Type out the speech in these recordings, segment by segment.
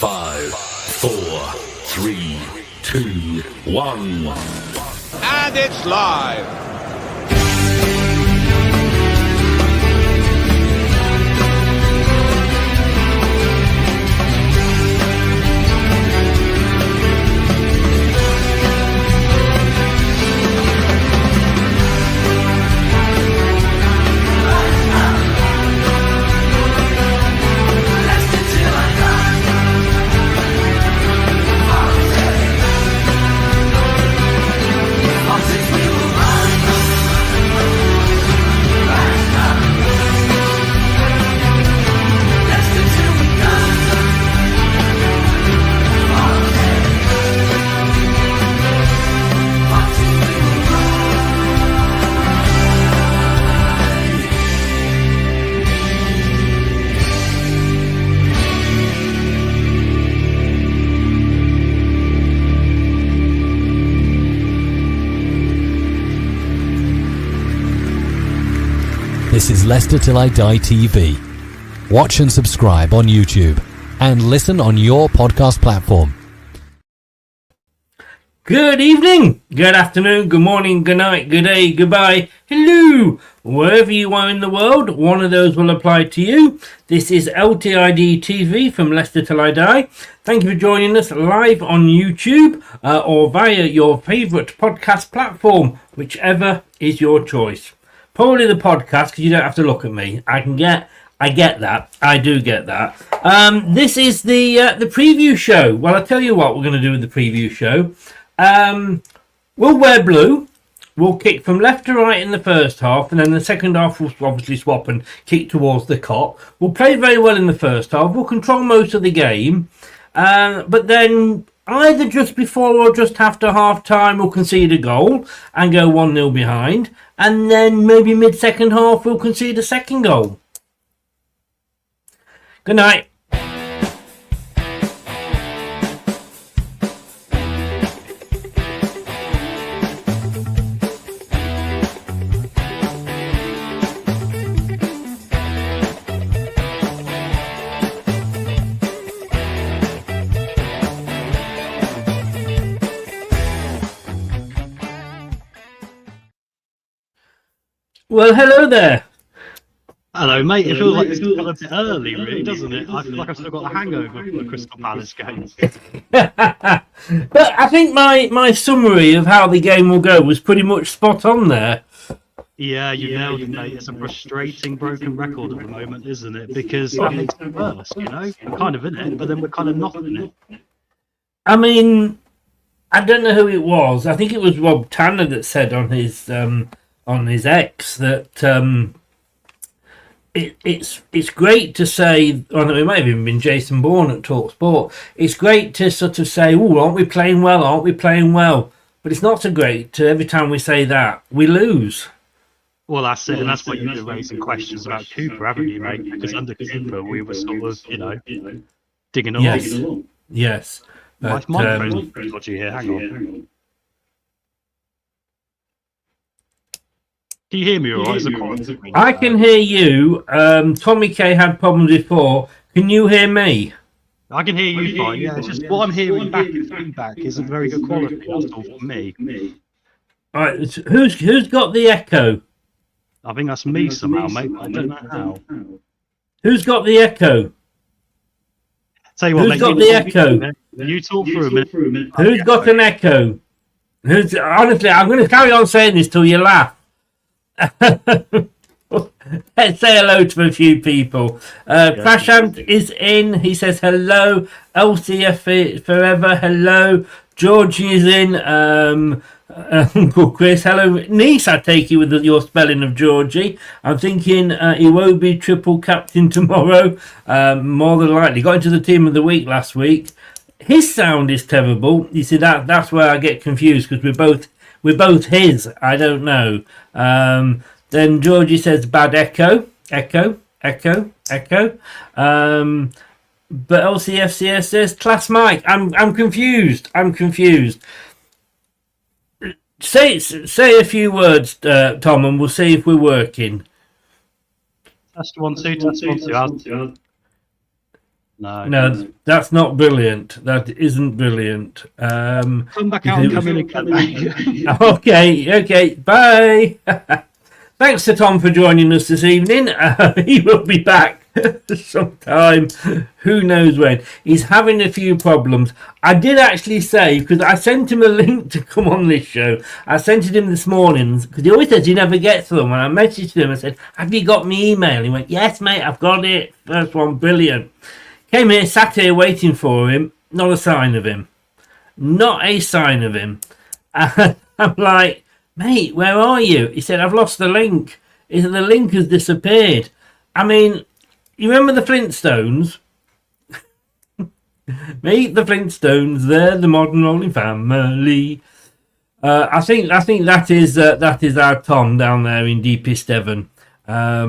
5, 4, 3, 2, 1. And it's live. This is Leicester Till I Die TV. Watch and subscribe on YouTube and listen on your podcast platform. Good evening, good afternoon, good morning, good night, good day, goodbye, hello. Wherever you are in the world, one of those will apply to you. This is LTID TV from Leicester Till I Die. Thank you for joining us live on YouTube or via your favourite podcast platform, whichever is your choice. Probably the podcast, because you don't have to look at me. I get that. I do get that. This is the preview show. Well, I'll tell you what we're going to do with the preview show. We'll wear blue. We'll kick from left to right in the first half, and then the second half we'll obviously swap and kick towards the Kop. We'll play very well in the first half. We'll control most of the game. But then either just before or just after half-time we'll concede a goal and go 1-0 behind. And then maybe mid-second half we'll concede a second goal. Good night. Well, hello there. Hello, mate. It feels like it's got a bit early, really, doesn't it? I feel like I've still got a hangover from the Crystal Palace game. But I think my summary of how the game will go was pretty much spot on there. Yeah, you nailed it, mate. It's a frustrating broken record at the moment, isn't it? Because that makes it worse, you know? We're kind of in it, but then we're kind of not in it. I mean, I don't know who it was. I think it was Rob Tanner that said on his X that it's great to say, or it might have even been Jason Bourne at TalkSport, it's great to sort of say, oh, aren't we playing well, aren't we playing well? But it's not so great to every time we say that, we lose. Well, that's it, and that's why you've been raising questions about Cooper, haven't you, mate? Because under Cooper, we were sort of, digging along. Yes. My phone's pretty dodgy here, hang on. Can you hear me all right? I can hear you. Tommy K had problems before. Can you hear me? I can hear you fine, yeah. It's just what I'm hearing back in feedback isn't very good quality, that's all for me. All right, who's got the echo? I think that's me somehow, mate. I don't know how. Who's got the echo? Tell you what, who's got the echo? You talk for a minute. Who's got an echo? Honestly, I'm going to carry on saying this till you laugh. Let's say hello to a few people. Prashant is in. He says hello. LCF forever. Hello. Georgie is in. Uncle Chris. Hello. Niece, I take you with your spelling of Georgie. I'm thinking he won't be triple captain tomorrow. More than likely. Got into the team of the week last week. His sound is terrible. You see, that's where I get confused because we're both his. I don't know. Then Georgie says bad echo. But LCFCS says class Mike. I'm confused. Say a few words, Tom, and we'll see if we're working. Test 1 2. No, that's not brilliant. That isn't brilliant. Come back out and come in and come back. Okay, bye. Thanks to Tom for joining us this evening. He will be back sometime. Who knows when. He's having a few problems. I did actually say, because I sent him a link to come on this show. I sent it him this morning, because he always says he never gets them. And I messaged him and said, have you got me email? He went, yes, mate, I've got it. First one, brilliant. Came here, sat here waiting for him. Not a sign of him. Not a sign of him. And I'm like, mate, where are you? He said, I've lost the link. He said, the link has disappeared. I mean, you remember the Flintstones? Meet the Flintstones. They're the modern rolling family. I think that is our Tom down there in deepest Devon. How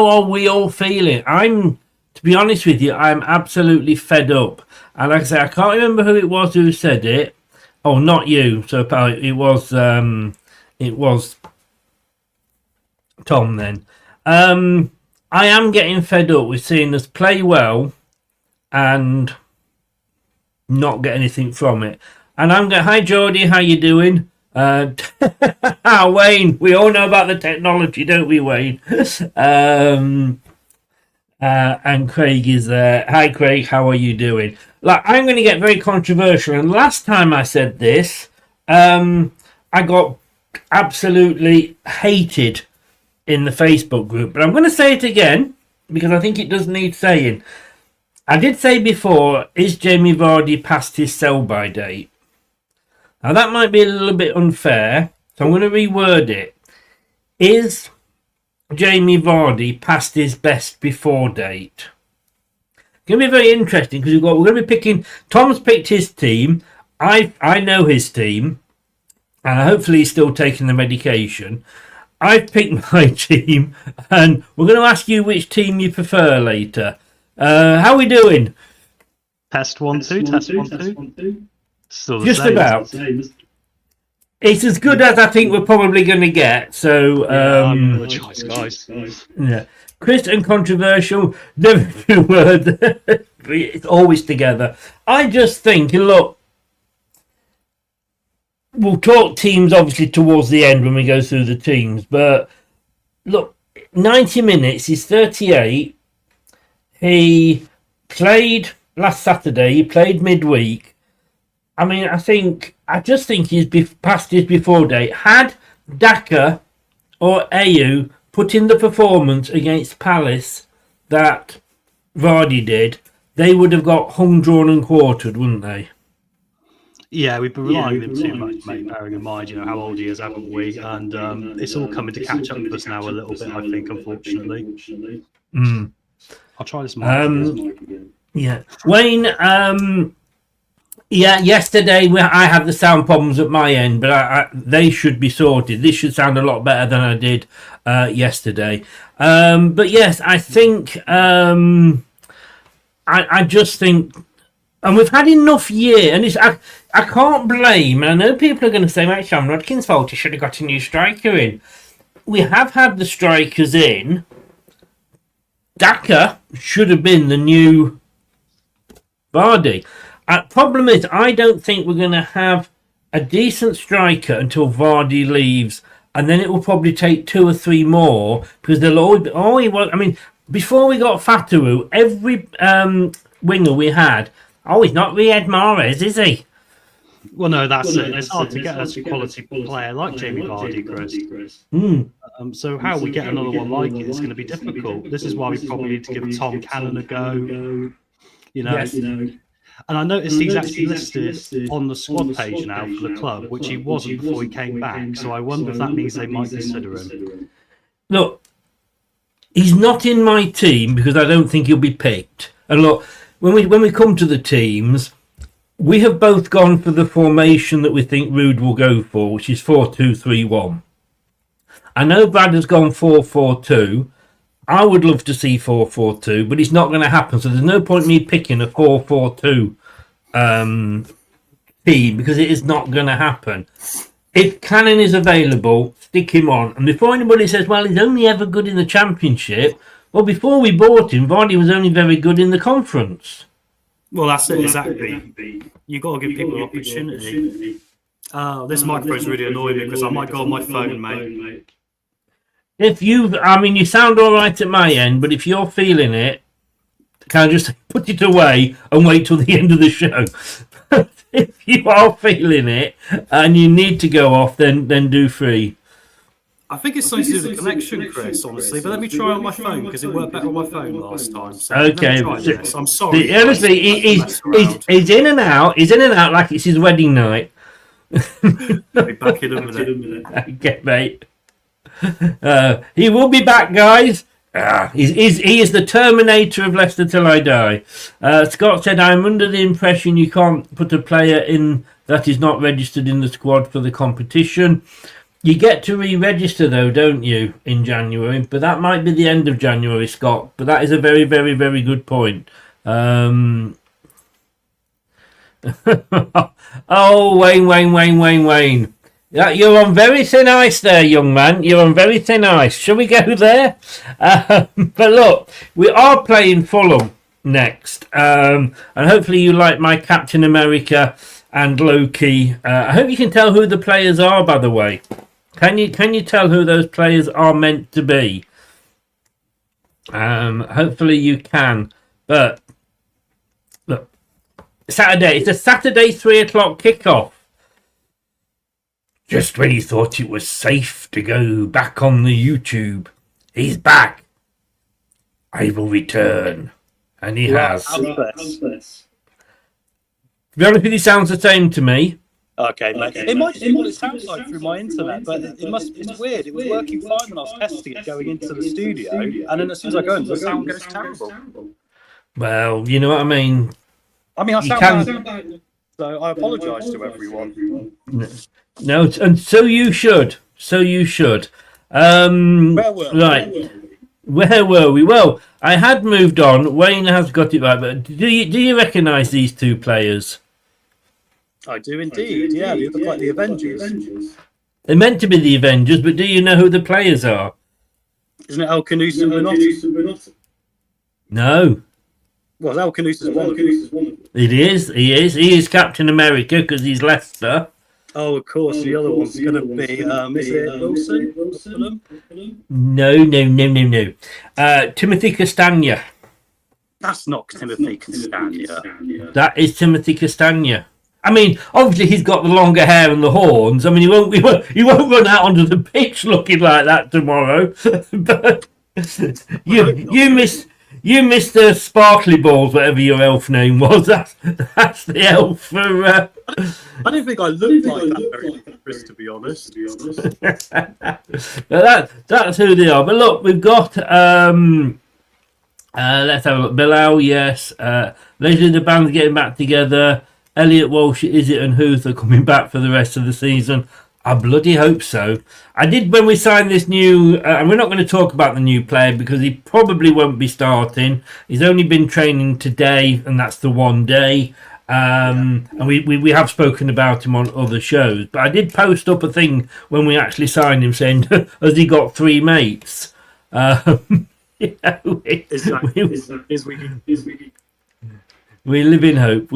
are we all feeling? To be honest with you, I'm absolutely fed up. And like I say, I can't remember who it was who said it. Oh, not you. So it was Tom then. I am getting fed up with seeing us play well and not get anything from it. And I'm going, hi Geordie, how you doing? Wayne, we all know about the technology, don't we, Wayne? And Craig is there. Hi Craig, how are you doing? Like, I'm going to get very controversial, and last time I said this, I got absolutely hated in the Facebook group, but I'm going to say it again because I think it does need saying. I did say before, is Jamie Vardy past his sell-by date? Now, that might be a little bit unfair, so I'm going to reword it. Is Jamie Vardy past his best before date? It's going to be very interesting because we're going to be picking... Tom's picked his team. I know his team, and hopefully he's still taking the medication. I've picked my team, and we're going to ask you which team you prefer later. How are we doing? Test 1, 2, test 1, 2. Still the Just same. about. It's as good as I think we're probably going to get. So, no choice, guys. Yeah. Chris and controversial, never two words. It's always together. I just think, and look, we'll talk teams obviously towards the end when we go through the teams, but look, 90 minutes, he's 38. He played last Saturday, he played midweek. I mean, I just think he's past his before date. Had Daka or Ayew put in the performance against Palace that Vardy did, they would have got hung, drawn and quartered, wouldn't they? Yeah, we've been relying on him too much, mate, bearing in mind, how old he is, haven't we? And it's all coming to catch up with us now a little bit, I think, unfortunately. I'll try this mic again. Yeah. Wayne, yesterday I had the sound problems at my end, but they should be sorted. This should sound a lot better than I did yesterday. But yes, I think I just think, and we've had enough year, and I can't blame, and I know people are going to say, "Mate, Sean Rodkin's fault. He should have got a new striker in." We have had the strikers in. Daka should have been the new Vardy. Problem is, I don't think we're going to have a decent striker until Vardy leaves, and then it will probably take 2 or 3 more because they'll always be, I mean, before we got Fatawu, every winger we had, he's not Riyad Mahrez, is he? Well, no, that's it. It's hard to get a quality player like Jamie Vardy, Chris. So how we get another one like it is going to be difficult. This is why we probably need to give Tom Cannon a go. Yes. And I noticed he's actually listed on the squad page now for the club, which he wasn't before he came back. So I wonder if that means they might consider him. Look, he's not in my team because I don't think he'll be picked. And look, when we come to the teams, we have both gone for the formation that we think Rude will go for, which is 4-2-3-1. I know Brad has gone 4-4-2. I would love to see 4-4-2, but it's not going to happen. So there's no point in me picking a 4-4-2 team because it is not going to happen. If Cannon is available, stick him on. And before anybody says, well, he's only ever good in the Championship, Well, before we bought him, Vardy was only very good in the conference. Well, that's it, exactly. You've got to give people an opportunity. This microphone's really annoying me because I might go on my phone, mate. You sound all right at my end, but if you're feeling it, can I just put it away and wait till the end of the show? If you are feeling it and you need to go off, then do free. I think it's something to do with the connection, Chris, honestly. But let me try on my phone because it worked better on my phone last time. So okay. I'm sorry. Honestly, he's in and out. He's in and out like it's his wedding night. I'll be back in a minute. Okay, mate. He will be back, guys. He is the Terminator of Leicester till I die. Scott said, I'm under the impression you can't put a player in that is not registered in the squad for the competition. You get to re-register, though, don't you, in January? But that might be the end of January, Scott. But that is a very, very, very good point. Oh, Wayne. Yeah, you're on very thin ice there, young man. You're on very thin ice. Shall we go there? But look, we are playing Fulham next. And hopefully you like my Captain America and Loki. I hope you can tell who the players are, by the way. Can you tell who those players are meant to be? Hopefully you can. But look, Saturday. It's a Saturday 3:00 kickoff. Just when you thought it was safe to go back on the YouTube, he's back. I will return, and he has. To be honest with you, sounds the same to me. Okay, mate. It might be what it sounds like through my internet, but it's weird. It was working fine when I was testing it going into the studio, and then as soon as I go into the sound goes terrible. Well, you know what I mean. I sound bad, so I apologise to everyone. No, and so you should. Where were we? Well, I had moved on. Wayne has got it right, but do you recognise these two players? I do indeed. Yeah, they look like the Avengers. They're meant to be the Avengers, but do you know who the players are? Isn't it El Canusa Minotti? No. Well, El Canusa's one of them. It is. He is Captain America because he's Leicester. Oh, of course. The other one's going to be, is it Wilson? No. Timothy Castagna. That's not Timothy Castagna. That is Timothy Castagna. I mean, obviously he's got the longer hair and the horns. I mean, he won't run out onto the pitch looking like that tomorrow. But you missed the sparkly balls, whatever your elf name was. That's the elf for. I don't think I look like that very much, Chris, to be honest. That's who they are. But look, we've got. Let's have a look. Bilal, yes. Later, the band's getting back together. Elliott, Walsh, Izzet and Huth are coming back for the rest of the season. I bloody hope so. I did when we signed this new... and we're not going to talk about the new player because he probably won't be starting. He's only been training today, and that's the one day. And we have spoken about him on other shows. But I did post up a thing when we actually signed him saying, has he got 3 mates? We live in hope.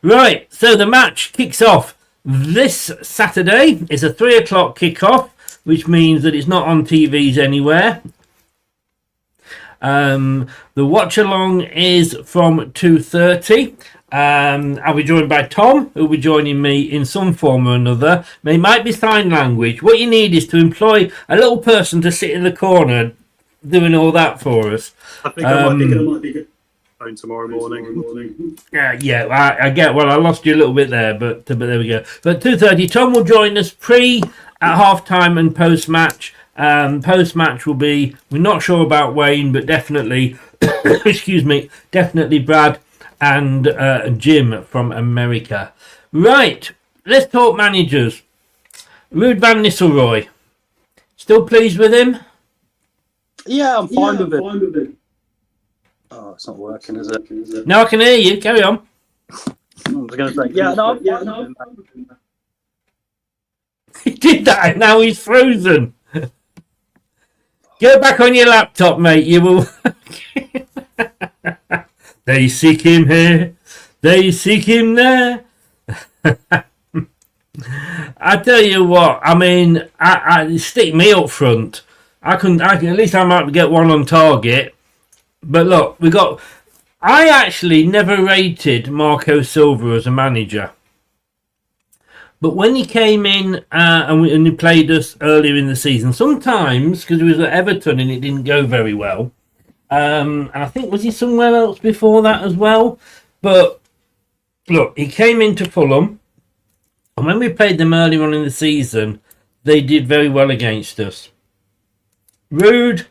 Right, so the match kicks off this Saturday. It's a 3:00 kickoff, which means that it's not on TVs anywhere. The watch along is from 2:30. I'll be joined by Tom, who'll be joining me in some form or another. It might be sign language. What you need is to employ a little person to sit in the corner doing all that for us. I think I might be good. Tomorrow morning. Yeah, I get. Well, I lost you a little bit there, but there we go. But 2:30, Tom will join us at half time and post match. Post match will be. We're not sure about Wayne, but definitely, definitely Brad and Jim from America. Right, let's talk managers. Ruud van Nistelrooy. Still pleased with him? Yeah, I'm fine with it. Oh, it's not working, is it? No, I can hear you. Carry on. I was going to say, no. He did that, and now he's frozen. Go back on your laptop, mate. You will. They seek him here. They seek him there. I tell you what. I mean, I stick me up front. I can at least I might get one on target. But look, I actually never rated Marco Silva as a manager. But when he came in and he played us earlier in the season, sometimes, because he was at Everton and it didn't go very well, and I think, was he somewhere else before that as well? But look, he came into Fulham, and when we played them earlier on in the season, they did very well against us. Rude.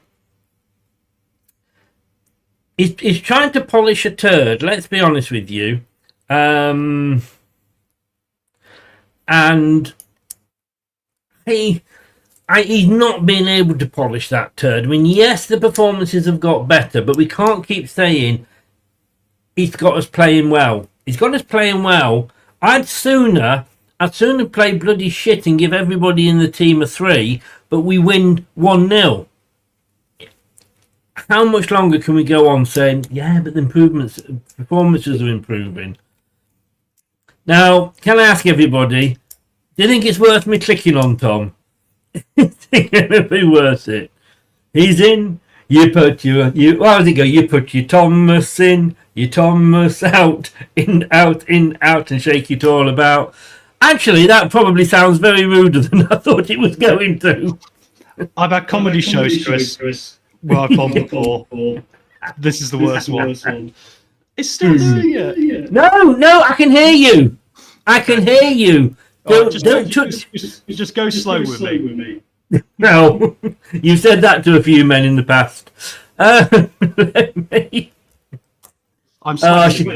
He's trying to polish a turd, let's be honest with you. And he's not been able to polish that turd. I mean, yes, the performances have got better, but we can't keep saying he's got us playing well. He's got us playing well. I'd sooner play bloody shit and give everybody in the team a 3, but we win 1-0. How much longer can we go on saying, yeah, but the performances are improving? Now, can I ask everybody, do you think it's worth me clicking on Tom? Is it going to be worth it? He's in, you put how does it go? You put your Thomas in, your Thomas out, in, out, and shake it all about. Actually, that probably sounds very ruder than I thought it was going to. I've had comedy shows, Chris, where I've gone before. This is the worst one. It's still doing it. No, I can hear you. Don't touch. Just go slow with me. No, you've said that to a few men in the past. I'm sweating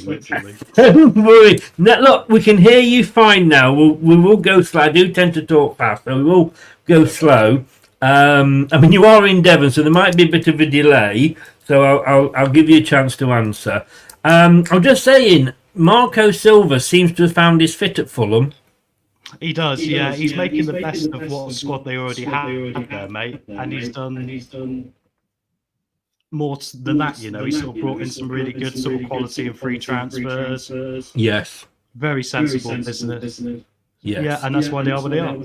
literally. Don't worry. Now, look, we can hear you fine now. We will go slow. I do tend to talk fast, so we will go slow. I mean, you are in Devon, so there might be a bit of a delay. So I'll give you a chance to answer. I'm just saying, Marco Silva seems to have found his fit at Fulham. He does, yeah. He's making the best of what squad they already have there, mate. And he's done more than that, you know. He's sort of brought in some really good sort of quality and free transfers. Yes. Very sensible business. Yes. Yeah, and that's why they are what they are.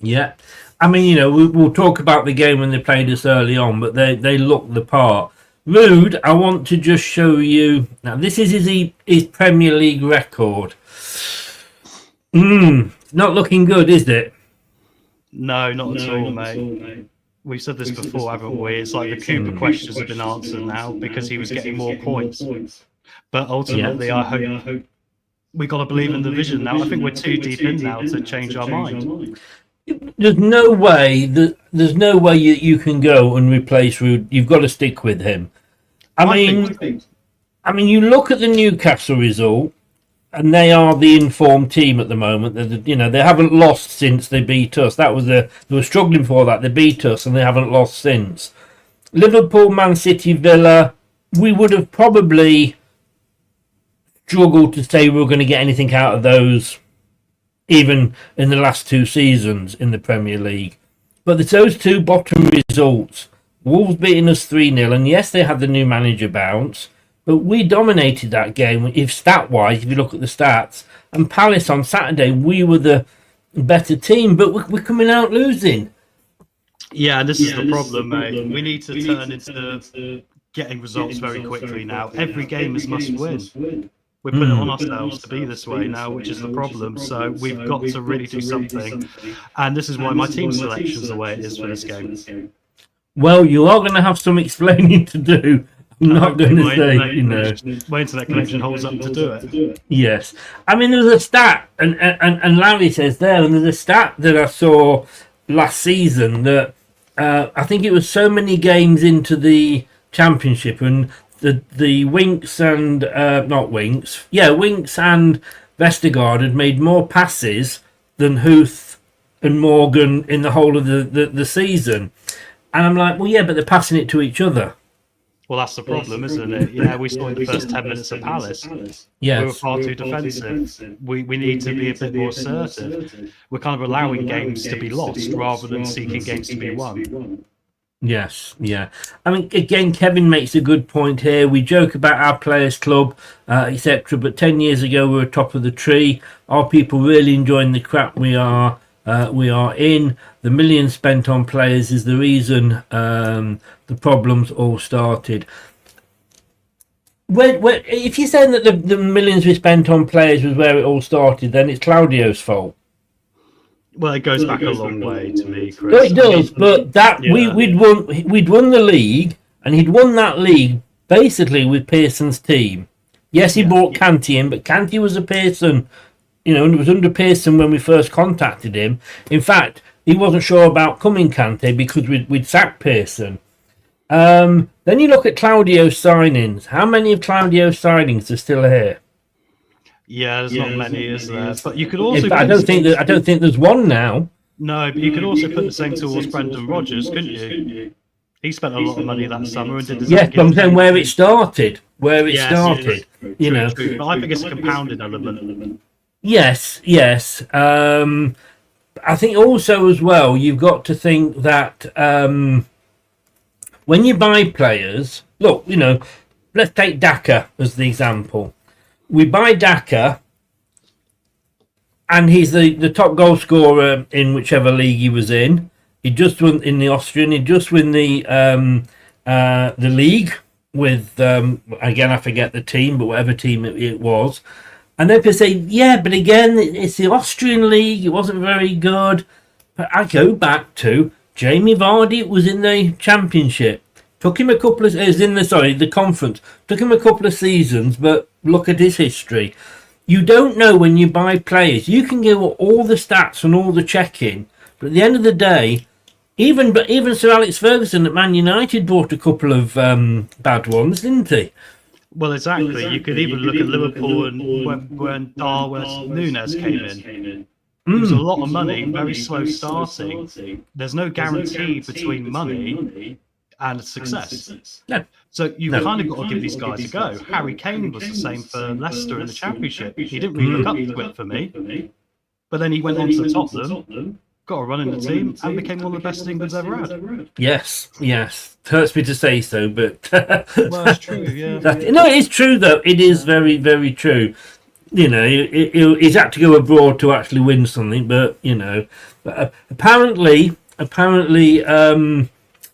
Yeah. I mean, you know, we'll talk about the game when they played us early on, but they look the part. Rude, I want to just show you. Now, this is his Premier League record. Not looking good, is it? No, not at all, mate. We've said this before, haven't we? It's like the Cooper questions have been answered now because he was getting more points. But ultimately, I hope we got to believe in the vision now. I think we're too deep in now to change our mind. There's no way you can go and replace Rude. You've got to stick with him. I mean, you look at the Newcastle result, and they are the informed team at the moment. They haven't lost since they beat us. They were struggling for that. They beat us, and they haven't lost since. Liverpool, Man City, Villa. We would have probably struggled to say we were going to get anything out of those, even in the last 2 seasons in the Premier League. But it's those 2 bottom results. Wolves beating us 3-0, and yes, they had the new manager bounce, but we dominated that game. If stat-wise, if you look at the stats, and Palace on Saturday, we were the better team, but we're coming out losing. Yeah, and this is the problem, mate. We need to turn into getting results very quickly now. Every game is must-win. We're putting it on ourselves to be this way now, which is the problem. So we've got to really do something. And this is why my team selection is the way it is for this game. Well, you are going to have some explaining to do. I'm not going to say, you know. My internet connection holds up to do it. Yes. I mean, there's a stat, and Larry says there, and there's a stat that I saw last season that I think it was so many games into the championship, and the Winks and Winks and Vestergaard had made more passes than Huth and Morgan in the whole of the season. And I'm like, well, yeah, but they're passing it to each other. Well, that's the problem, isn't it? Yeah, we saw in the first 10 minutes of Palace. Yes. We were far too defensive. We need to be a bit more assertive. We're kind of allowing games to be lost rather than seeking games to be won. Yes, yeah. I mean, again, Kevin makes a good point here. We joke about our players' club, etc., but 10 years ago we were top of the tree. Are people really enjoying the crap we are in? The millions spent on players is the reason the problems all started. If you're saying that the millions we spent on players was where it all started, then it's Claudio's fault. Well, it goes back a long way to me, Chris. No, it does, but that we'd won the league, and he'd won that league basically with Pearson's team. Yes, he brought Canty in, but Canty was a Pearson, and it was under Pearson when we first contacted him. In fact, he wasn't sure about coming Canty because we'd sacked Pearson. Then you look at Claudio's signings. How many of Claudio's signings are still here? Yeah, there's not many, is there? But you could also. I don't think there's one now. No, but you could also put the same towards Brendan Rodgers, couldn't you? He spent a lot of money that summer and did. Yes, but I'm saying where it started. True. But I think it's a compounding element. Yes. I think also as well, you've got to think that when you buy players, look, let's take Daka as the example. We buy Daka, and he's the top goal scorer in whichever league he was in. He just won in the Austrian. He just won the league with again, I forget the team, but whatever team it was. And then people say, yeah, but again, it's the Austrian league. It wasn't very good. But I go back to Jamie Vardy was in the Championship. Took him a couple of the conference. Took him a couple of seasons, but look at his history. You don't know when you buy players. You can give all the stats and all the checking, but at the end of the day, even Sir Alex Ferguson at Man United bought a couple of bad ones, didn't he? Well, exactly. You could even look at Liverpool and when Darwin Núñez came in. It was a lot of money, very slow starting. There's no guarantee between money and success. No. So you've kind of got to give these guys a go. Harry Kane was the same for Leicester in the Championship. He didn't really look up to it for me. But then he went on to Tottenham, got a run in the team, and became one of the best England's ever had. Yes. Hurts me to say so, but... well, it's true, yeah. No, it is true, though. It is very, very true. He's had to go abroad to actually win something, but, apparently,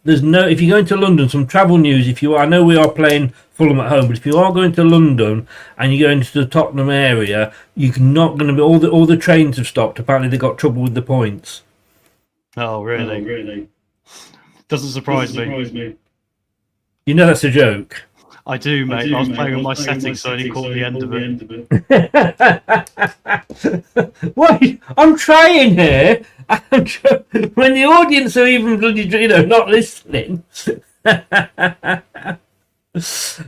there's no. If you're going to London, some travel news. I know we are playing Fulham at home, but if you are going to London and you're going to the Tottenham area, you're not going to be. All the trains have stopped. Apparently, they got trouble with the points. Oh, really? Doesn't surprise me. You know that's a joke. I do, mate. I was playing with my settings, so I only caught the end of it. What? I'm trying here. When the audience are even bloody, not listening.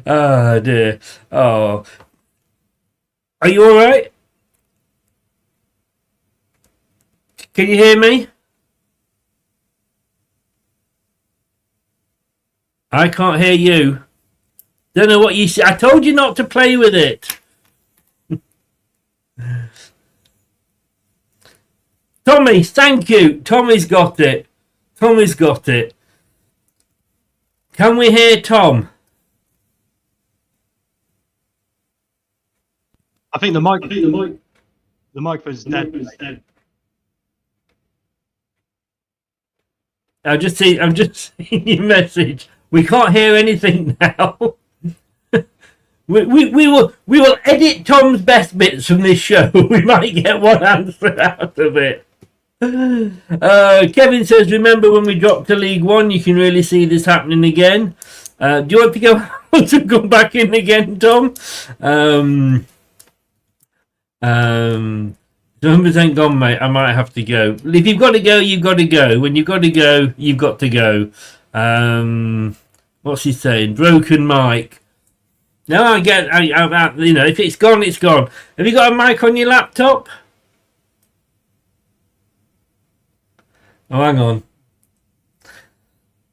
Oh dear. Oh, are you all right? Can you hear me? I can't hear you. Don't know what you say. I told you not to play with it. Tommy, thank you. Tommy's got it. Can we hear Tom? I think the microphone's dead. I'm just seeing your message. We can't hear anything now. We will edit Tom's best bits from this show. We might get one answer out of it. Kevin says, remember when we dropped to League One? You can really see this happening again. Do you want to go back in again, Tom? 100% gone, mate. I might have to go. If you've got to go, you've got to go. When you've got to go, you've got to go. What's he saying? Broken mic. No, I get. If it's gone, it's gone. Have you got a mic on your laptop? Oh, hang on.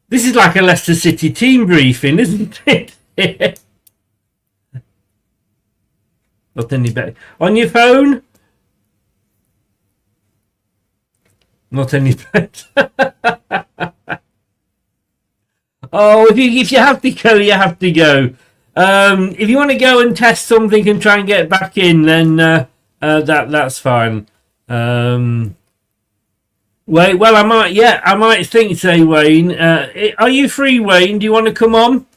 This is like a Leicester City team briefing, isn't it? Not any better. On your phone? Not any better. Oh, if you have to go, you have to go. If you want to go and test something and try and get back in, then that's fine. Wait, well, I might think, say Wayne. Are you free, Wayne? Do you want to come on?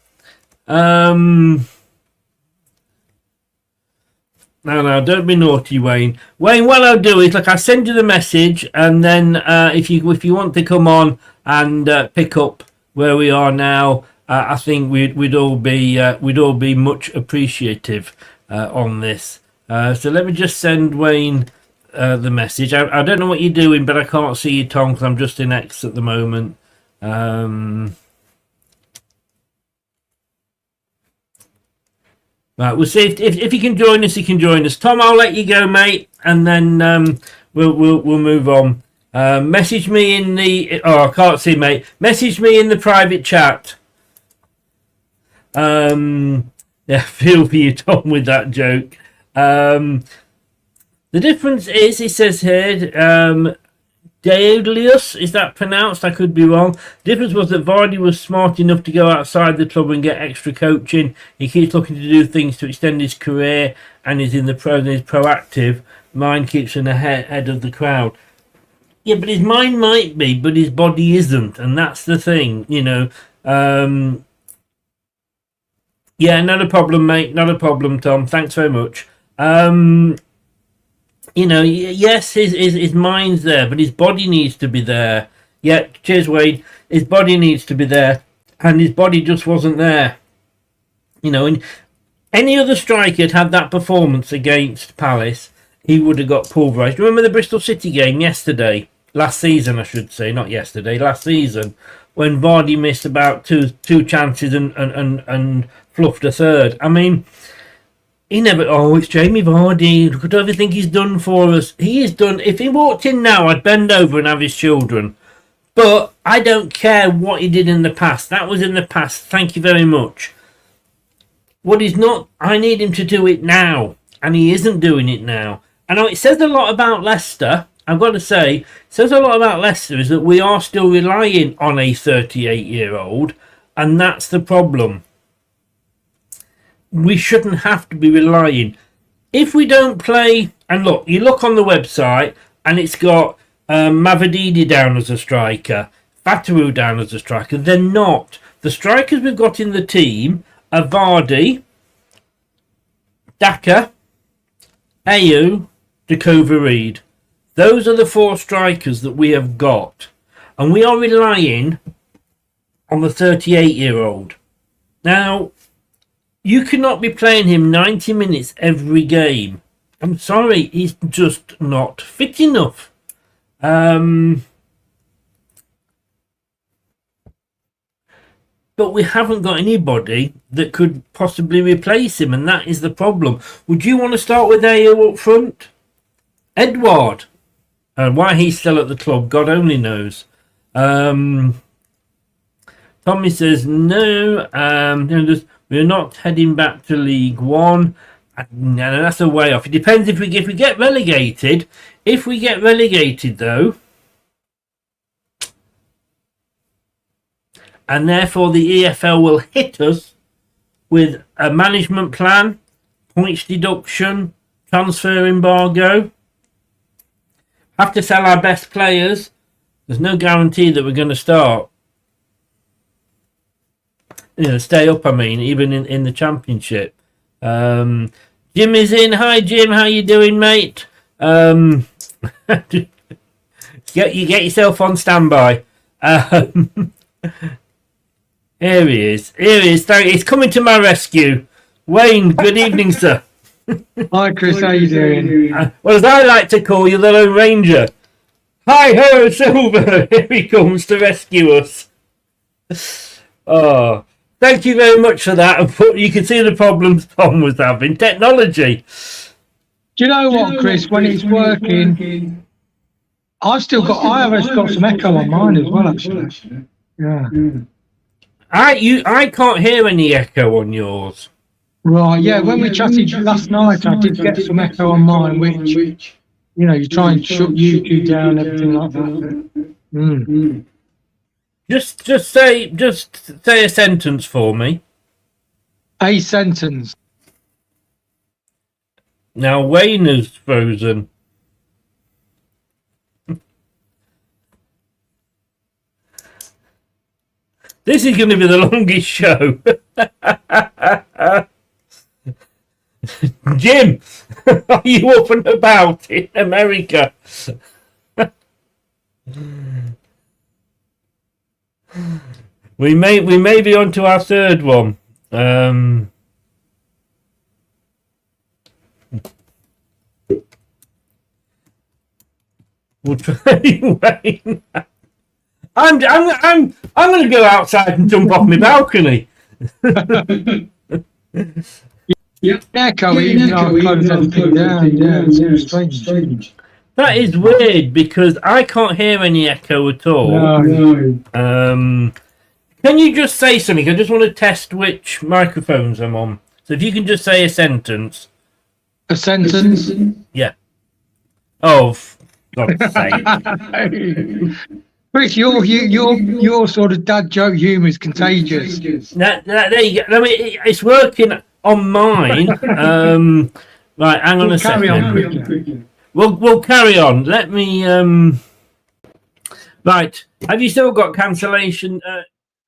No, don't be naughty, Wayne. Wayne, what I'll do is, I'll send you the message, and then if you want to come on and pick up where we are now, I think we'd all be much appreciative on this. So let me just send Wayne the message. I don't know what you're doing, but I can't see you, Tom, because I'm just in X at the moment. Right, we'll see if you can join us. He can join us. Tom, I'll let you go, mate, and then we'll move on. Message me in the. Oh, I can't see, mate. Message me in the private chat. Yeah, feel for you, Tom, with that joke. The difference is, he says here, Deodlius, is that pronounced? I could be wrong. The difference was that Vardy was smart enough to go outside the club and get extra coaching. He keeps looking to do things to extend his career and is in the pros and is proactive. Mind keeps him ahead of the crowd. Yeah, but his mind might be, but his body isn't, and that's the thing, you know. Yeah, not a problem, mate. Not a problem, Tom. Thanks very much. You know, yes, his mind's there, but his body needs to be there. Yeah, cheers, Wade. His body needs to be there, and his body just wasn't there. You know, and any other striker had that performance against Palace, he would have got pulverised. Remember the Bristol City game yesterday? Last season, I should say, not yesterday. Last season, when Vardy missed about two chances and fluffed a third. I mean, he never. Oh, it's Jamie Vardy. Look at everything he's done for us. He has done. If he walked in now, I'd bend over and have his children. But I don't care what he did in the past. That was in the past. Thank you very much. What he's not, I need him to do it now, and he isn't doing it now. I know it says a lot about Leicester. I've got to say, it says a lot about Leicester is that we are still relying on a 38-year-old, and that's the problem. We shouldn't have to be relying. If we don't play, and look, you look on the website, and it's got Mavadidi down as a striker, Fatawu down as a striker. They're not. The strikers we've got in the team are Vardy, Daka, Ayew, Dakova Reed. Those are the four strikers that we have got. And we are relying on the 38-year-old. Now, you cannot be playing him 90 minutes every game. I'm sorry, he's just not fit enough. But we haven't got anybody that could possibly replace him, and that is the problem. Would you want to start with Ayew up front? Edward. And why he's still at the club, God only knows. Tommy says, no, we're not heading back to League One. No, that's a way off. It depends if we get relegated. If we get relegated, though, and therefore the EFL will hit us with a management plan, points deduction, transfer embargo, have to sell our best players, there's no guarantee that we're going to start. You know, stay up, I mean, even in the Championship. Jim is in. Hi, Jim. How you doing, mate? Get yourself on standby. Here he is. He's coming to my rescue. Wayne, good evening, sir. Hi, Chris. How you doing? Well, as I like to call you, the Lone Ranger. Hi ho, Silver. Here he comes to rescue us. Oh, thank you very much for that. You can see the problems Tom was having. Technology. Do you know what, Chris? When it's working, I have got some echo on mine as well, actually. Yeah. I can't hear any echo on yours. Right, yeah. When we chatted last night, I did get some echo on mine, which, you know, you try and shut YouTube down, everything like that. Just say a sentence for me. A sentence. Now Wayne is frozen. This is going to be the longest show. Jim, are you up and about in America? We may be on to our third one. We'll try Wayne. I'm going to go outside and jump off my balcony. Yeah, echo, even though I've closed everything down. Yeah, it's strange. That is weird because I can't hear any echo at all. No. Can you just say something? I just want to test which microphones I'm on. So if you can just say a sentence. A sentence? Yeah. Oh, for God's sake. Chris, your sort of dad joke humour is contagious. There you go. I mean, it's working on mine. Right, hang on a second. Carry on. We'll carry on. Let me. Right, have you still got cancellation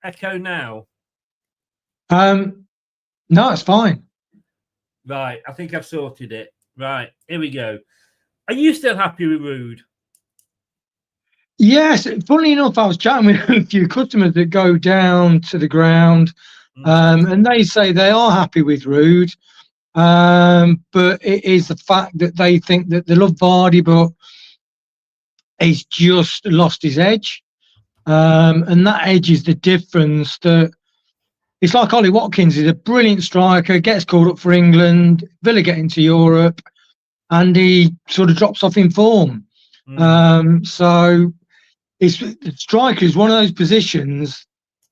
echo now? No, it's fine. Right, I think I've sorted it. Right, here we go. Are you still happy with Rude? Yes, funnily enough, I was chatting with a few customers that go down to the ground, and they say they are happy with Rude, but it is the fact that they think that they love Vardy, but he's just lost his edge, and that edge is the difference. That it's like Ollie Watkins is a brilliant striker, gets called up for England, Villa get into Europe, and he sort of drops off in form. So. The striker is one of those positions,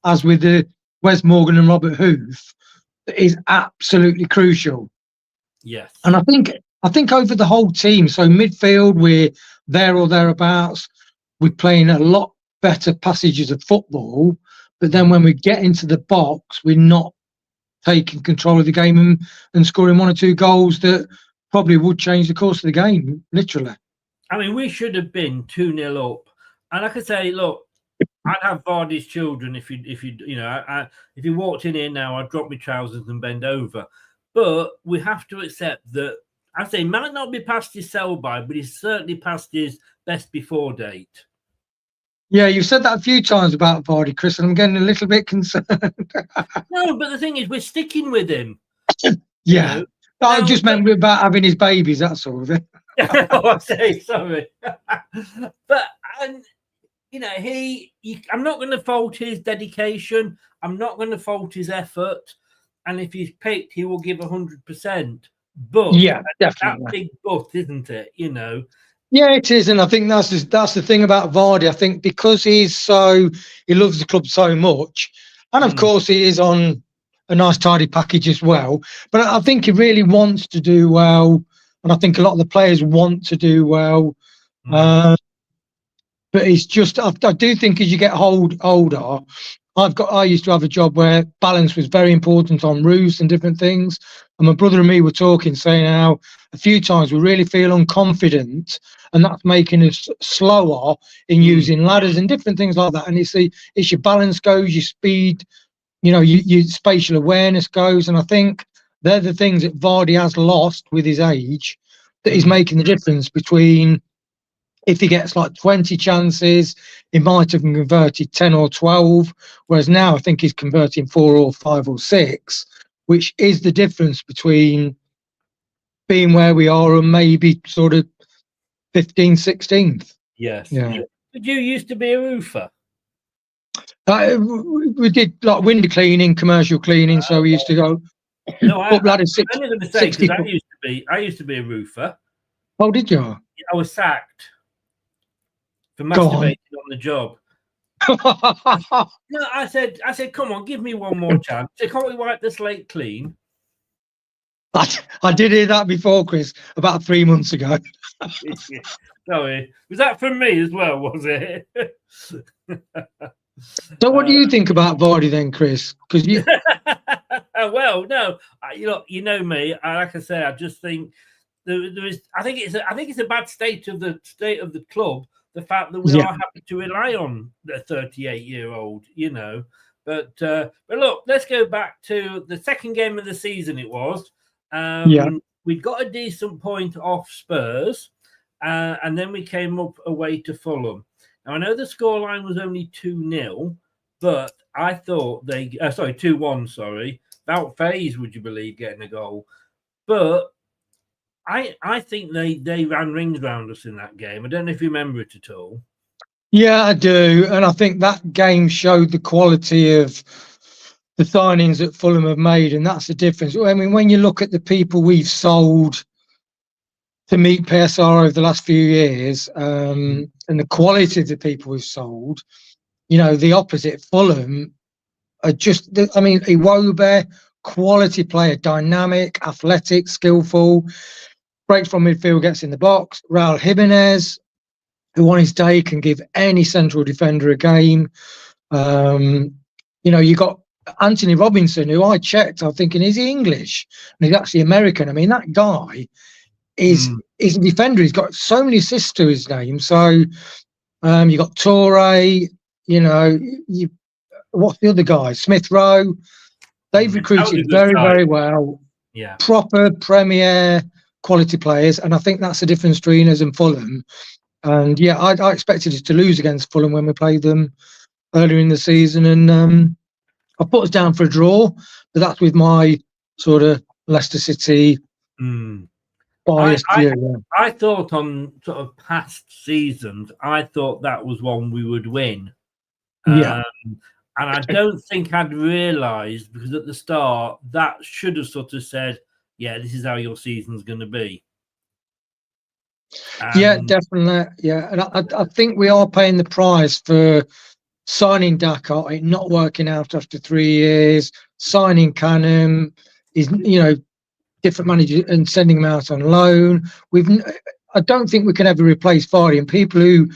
as with the Wes Morgan and Robert Huth, that is absolutely crucial. Yes. And I think over the whole team, so midfield, we're there or thereabouts. We're playing a lot better passages of football, but then when we get into the box, we're not taking control of the game and scoring one or two goals that probably would change the course of the game, literally. I mean, we should have been 2-0 up. And like I say, look, I'd have Vardy's children if you walked in here now, I'd drop my trousers and bend over. But we have to accept that, I say, might not be past his sell-by, but he's certainly past his best before date. Yeah, you've said that a few times about Vardy, Chris, and I'm getting a little bit concerned. No, but the thing is, we're sticking with him. Yeah. I just meant about having his babies, that sort of thing. Oh, I say, sorry. But, I'm not going to fault his dedication. I'm not going to fault his effort. And if he's picked, he will give 100%. But yeah, definitely. That big but, isn't it? Yeah, it is. And I think that's the thing about Vardy. I think because he loves the club so much. And of course, he is on a nice, tidy package as well. But I think he really wants to do well. And I think a lot of the players want to do well. But it's just, I do think as you get older, I used to have a job where balance was very important on roofs and different things. And my brother and me were talking, saying how a few times we really feel unconfident, and that's making us slower in using ladders and different things like that. And it's your balance goes, your speed, your spatial awareness goes. And I think they're the things that Vardy has lost with his age that is making the difference between, if he gets like 20 chances, he might have converted 10 or 12, whereas now I think he's converting 4 or 5 or 6, which is the difference between being where we are and maybe sort of 15th, 16th. Yes. Yeah. Did you used to be a roofer? We did like window cleaning, commercial cleaning, so we used to go up ladders. I'm only going to say, because I used to be a roofer. Oh, did you? I was sacked for masturbating on the job. No, I said, come on, give me one more chance. So can't we wipe the slate clean? I did hear that before, Chris, about 3 months ago. Sorry, was that from me as well? Was it? So, what do you think about Vardy then, Chris? Because you, Well, no, you know me. Like I say, I just think there is. I think it's a bad state of the club. The fact that we Yeah. are having to rely on the 38-year-old, you know. But look, let's go back to the second game of the season. It was. Yeah. We got a decent point off Spurs, and then we came up away to Fulham. Now I know the scoreline was only 2-0, but I thought 2-1. Sorry, without phase, would you believe, getting a goal? But I think they ran rings round us in that game. I don't know if you remember it at all. Yeah, I do. And I think that game showed the quality of the signings that Fulham have made. And that's the difference. I mean, when you look at the people we've sold to meet PSR over the last few years, and the quality of the people we've sold, you know, the opposite, Fulham are just, I mean, Iwobi, quality player, dynamic, athletic, skillful, breaks from midfield, gets in the box. Raul Jimenez, who on his day can give any central defender a game. You know, you got Anthony Robinson, who I checked, I'm thinking, is he English? And he's actually American. I mean, that guy is a defender. He's got so many assists to his name. So you got Torre, you know, what's the other guy? Smith Rowe. They've recruited very, very well. Yeah. Proper Premier quality players. And I think that's the difference between us and Fulham. And yeah, I expected us to lose against Fulham when we played them earlier in the season. And I put us down for a draw, but that's with my sort of Leicester City biased view. I thought on sort of past seasons, I thought that was one we would win. Yeah. And I don't think I'd realised, because at the start, that should have sort of said, yeah, this is how your season's going to be. Yeah, definitely. Yeah, and I think we are paying the price for signing Dakar, it not working out after 3 years, signing Canham, is, you know, different manager and sending him out on loan. I don't think we can ever replace Vardy. And people who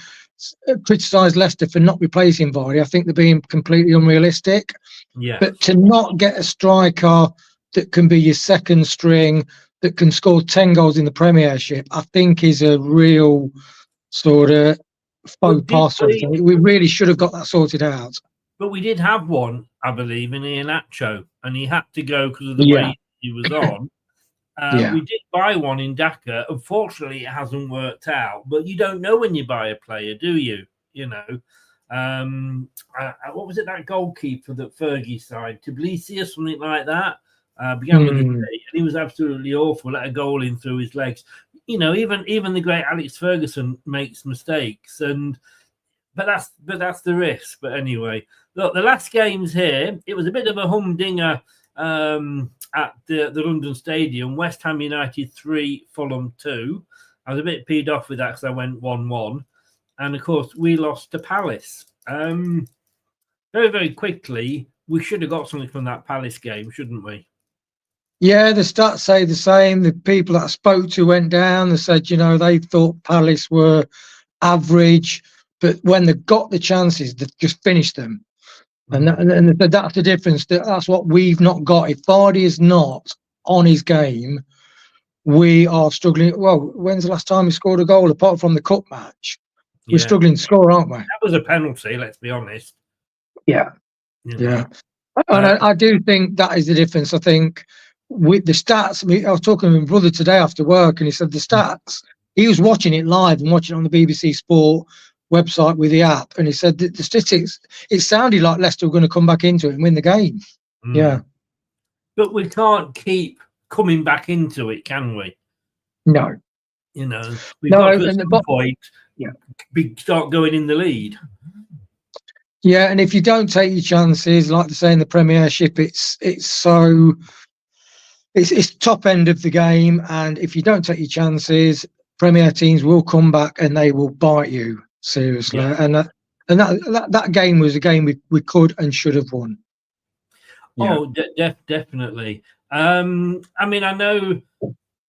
criticise Leicester for not replacing Vardy, I think they're being completely unrealistic. Yeah. But to not get a striker that can be your second string, that can score 10 goals in the Premiership, I think is a real sort of faux pas. We really should have got that sorted out. But we did have one, I believe, in Iheanacho, and he had to go because of the way he was on. We did buy one in Dhaka. Unfortunately, it hasn't worked out. But you don't know when you buy a player, do you? You know, what was it, that goalkeeper that Fergie signed? Tbilisi or something like that? Began with a J, and he was absolutely awful. Let a goal in through his legs. You know, even the great Alex Ferguson makes mistakes, but that's the risk. But anyway, look, the last games here, it was a bit of a humdinger at the London Stadium. West Ham United 3, Fulham 2. I was a bit peed off with that because I went 1-1, and of course we lost to Palace. Very, very quickly, we should have got something from that Palace game, shouldn't we? Yeah, the stats say the same. The people that I spoke to went down. They said, you know, they thought Palace were average, but when they got the chances, they just finished them. And that's the difference. That's what we've not got. If Vardy is not on his game, we are struggling. Well, when's the last time we scored a goal apart from the cup match? We're struggling to score, aren't we? That was a penalty, let's be honest. Yeah. You know? Yeah. And I do think that is the difference. I think with the stats, I was talking to my brother today after work, and he said the stats, he was watching it live and watching it on the BBC Sport website with the app, and he said that the statistics, it sounded like Leicester were going to come back into it and win the game. Yeah. But we can't keep coming back into it, can we? No. You know, we've got to at some point start going in the lead. Yeah, and if you don't take your chances, like they say in the Premiership, it's top end of the game, and if you don't take your chances, Premier teams will come back and they will bite you seriously. Yeah. And that game was a game we could and should have won. Yeah. Oh, definitely. I mean, I know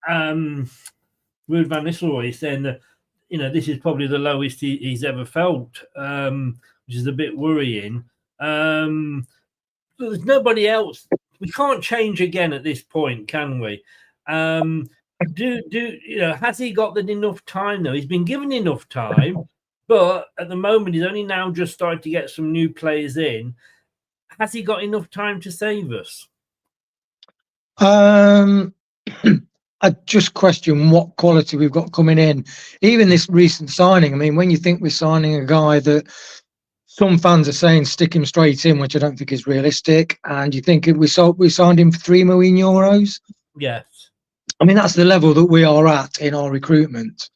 Ruud van Nistelrooy is saying that, you know, this is probably the lowest he's ever felt, which which is a bit worrying. There's nobody else. We can't change again at this point, can we? Has he got enough time though? He's been given enough time, but at the moment he's only now just started to get some new players in. Has he got enough time to save us? I just question what quality we've got coming in. Even this recent signing, I mean, when you think we're signing a guy that some fans are saying stick him straight in, which I don't think is realistic, and you think we signed him for €3 million. Yes. I mean, that's the level that we are at in our recruitment.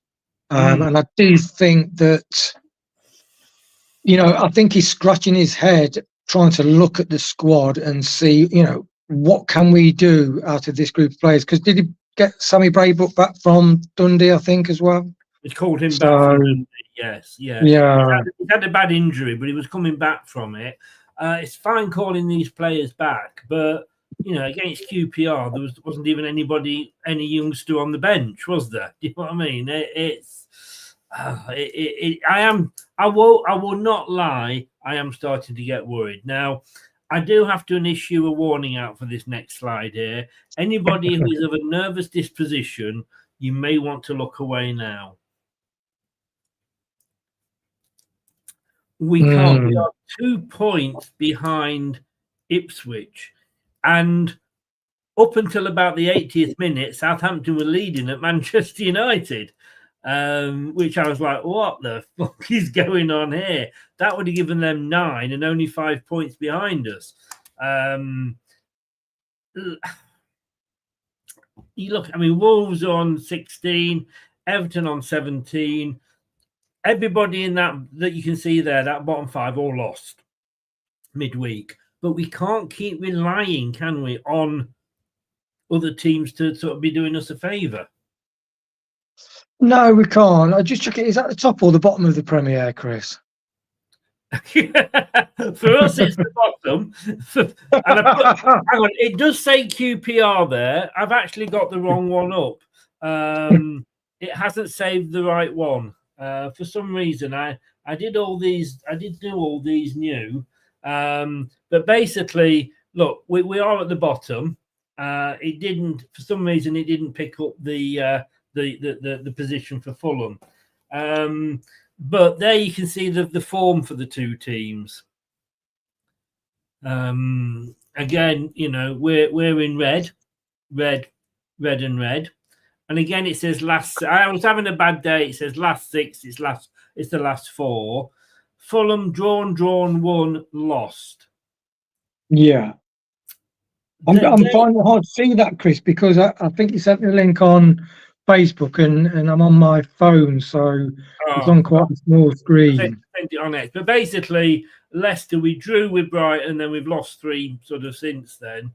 And I do think that, I think he's scratching his head trying to look at the squad and see, what can we do out of this group of players? Because did he get Sammy Braybook back from Dundee, I think, as well? It's called him back from Dundee, yes. Yeah. He's had a bad injury, but he was coming back from it. It's fine calling these players back, but, against QPR, there wasn't even any youngster on the bench, was there? Do you know what I mean? I will not lie, I am starting to get worried. Now, I do have to issue a warning out for this next slide here. Anybody who is of a nervous disposition, you may want to look away now. We can't. We are 2 points behind Ipswich. And up until about the 80th minute, Southampton were leading at Manchester United, which I was like, what the fuck is going on here? That would have given them 9 and only 5 points behind us. You look, I mean, Wolves on 16, Everton on 17. Everybody in that you can see there, that bottom 5, all lost midweek. But we can't keep relying, can we, on other teams to sort of be doing us a favour? No, we can't. I just check it. Is that the top or the bottom of the Premier, Chris? For us, it's the bottom. Hang on, it does say QPR there. I've actually got the wrong one up. It hasn't saved the right one. For some reason, I did do all these new. But basically, look, we are at the bottom. It didn't, for some reason, it didn't pick up the position for Fulham. But there you can see the form for the two teams. Again, we're in red. And again, it says last. I was having a bad day. It says last 6. It's the last 4. Fulham drawn, 1, lost. Yeah. I'm finding it hard to see that, Chris, because I think you sent me a link on Facebook and I'm on my phone, so it's on quite a small screen. Send it on it. But basically, Leicester, we drew with Brighton, then we've lost 3 sort of since then.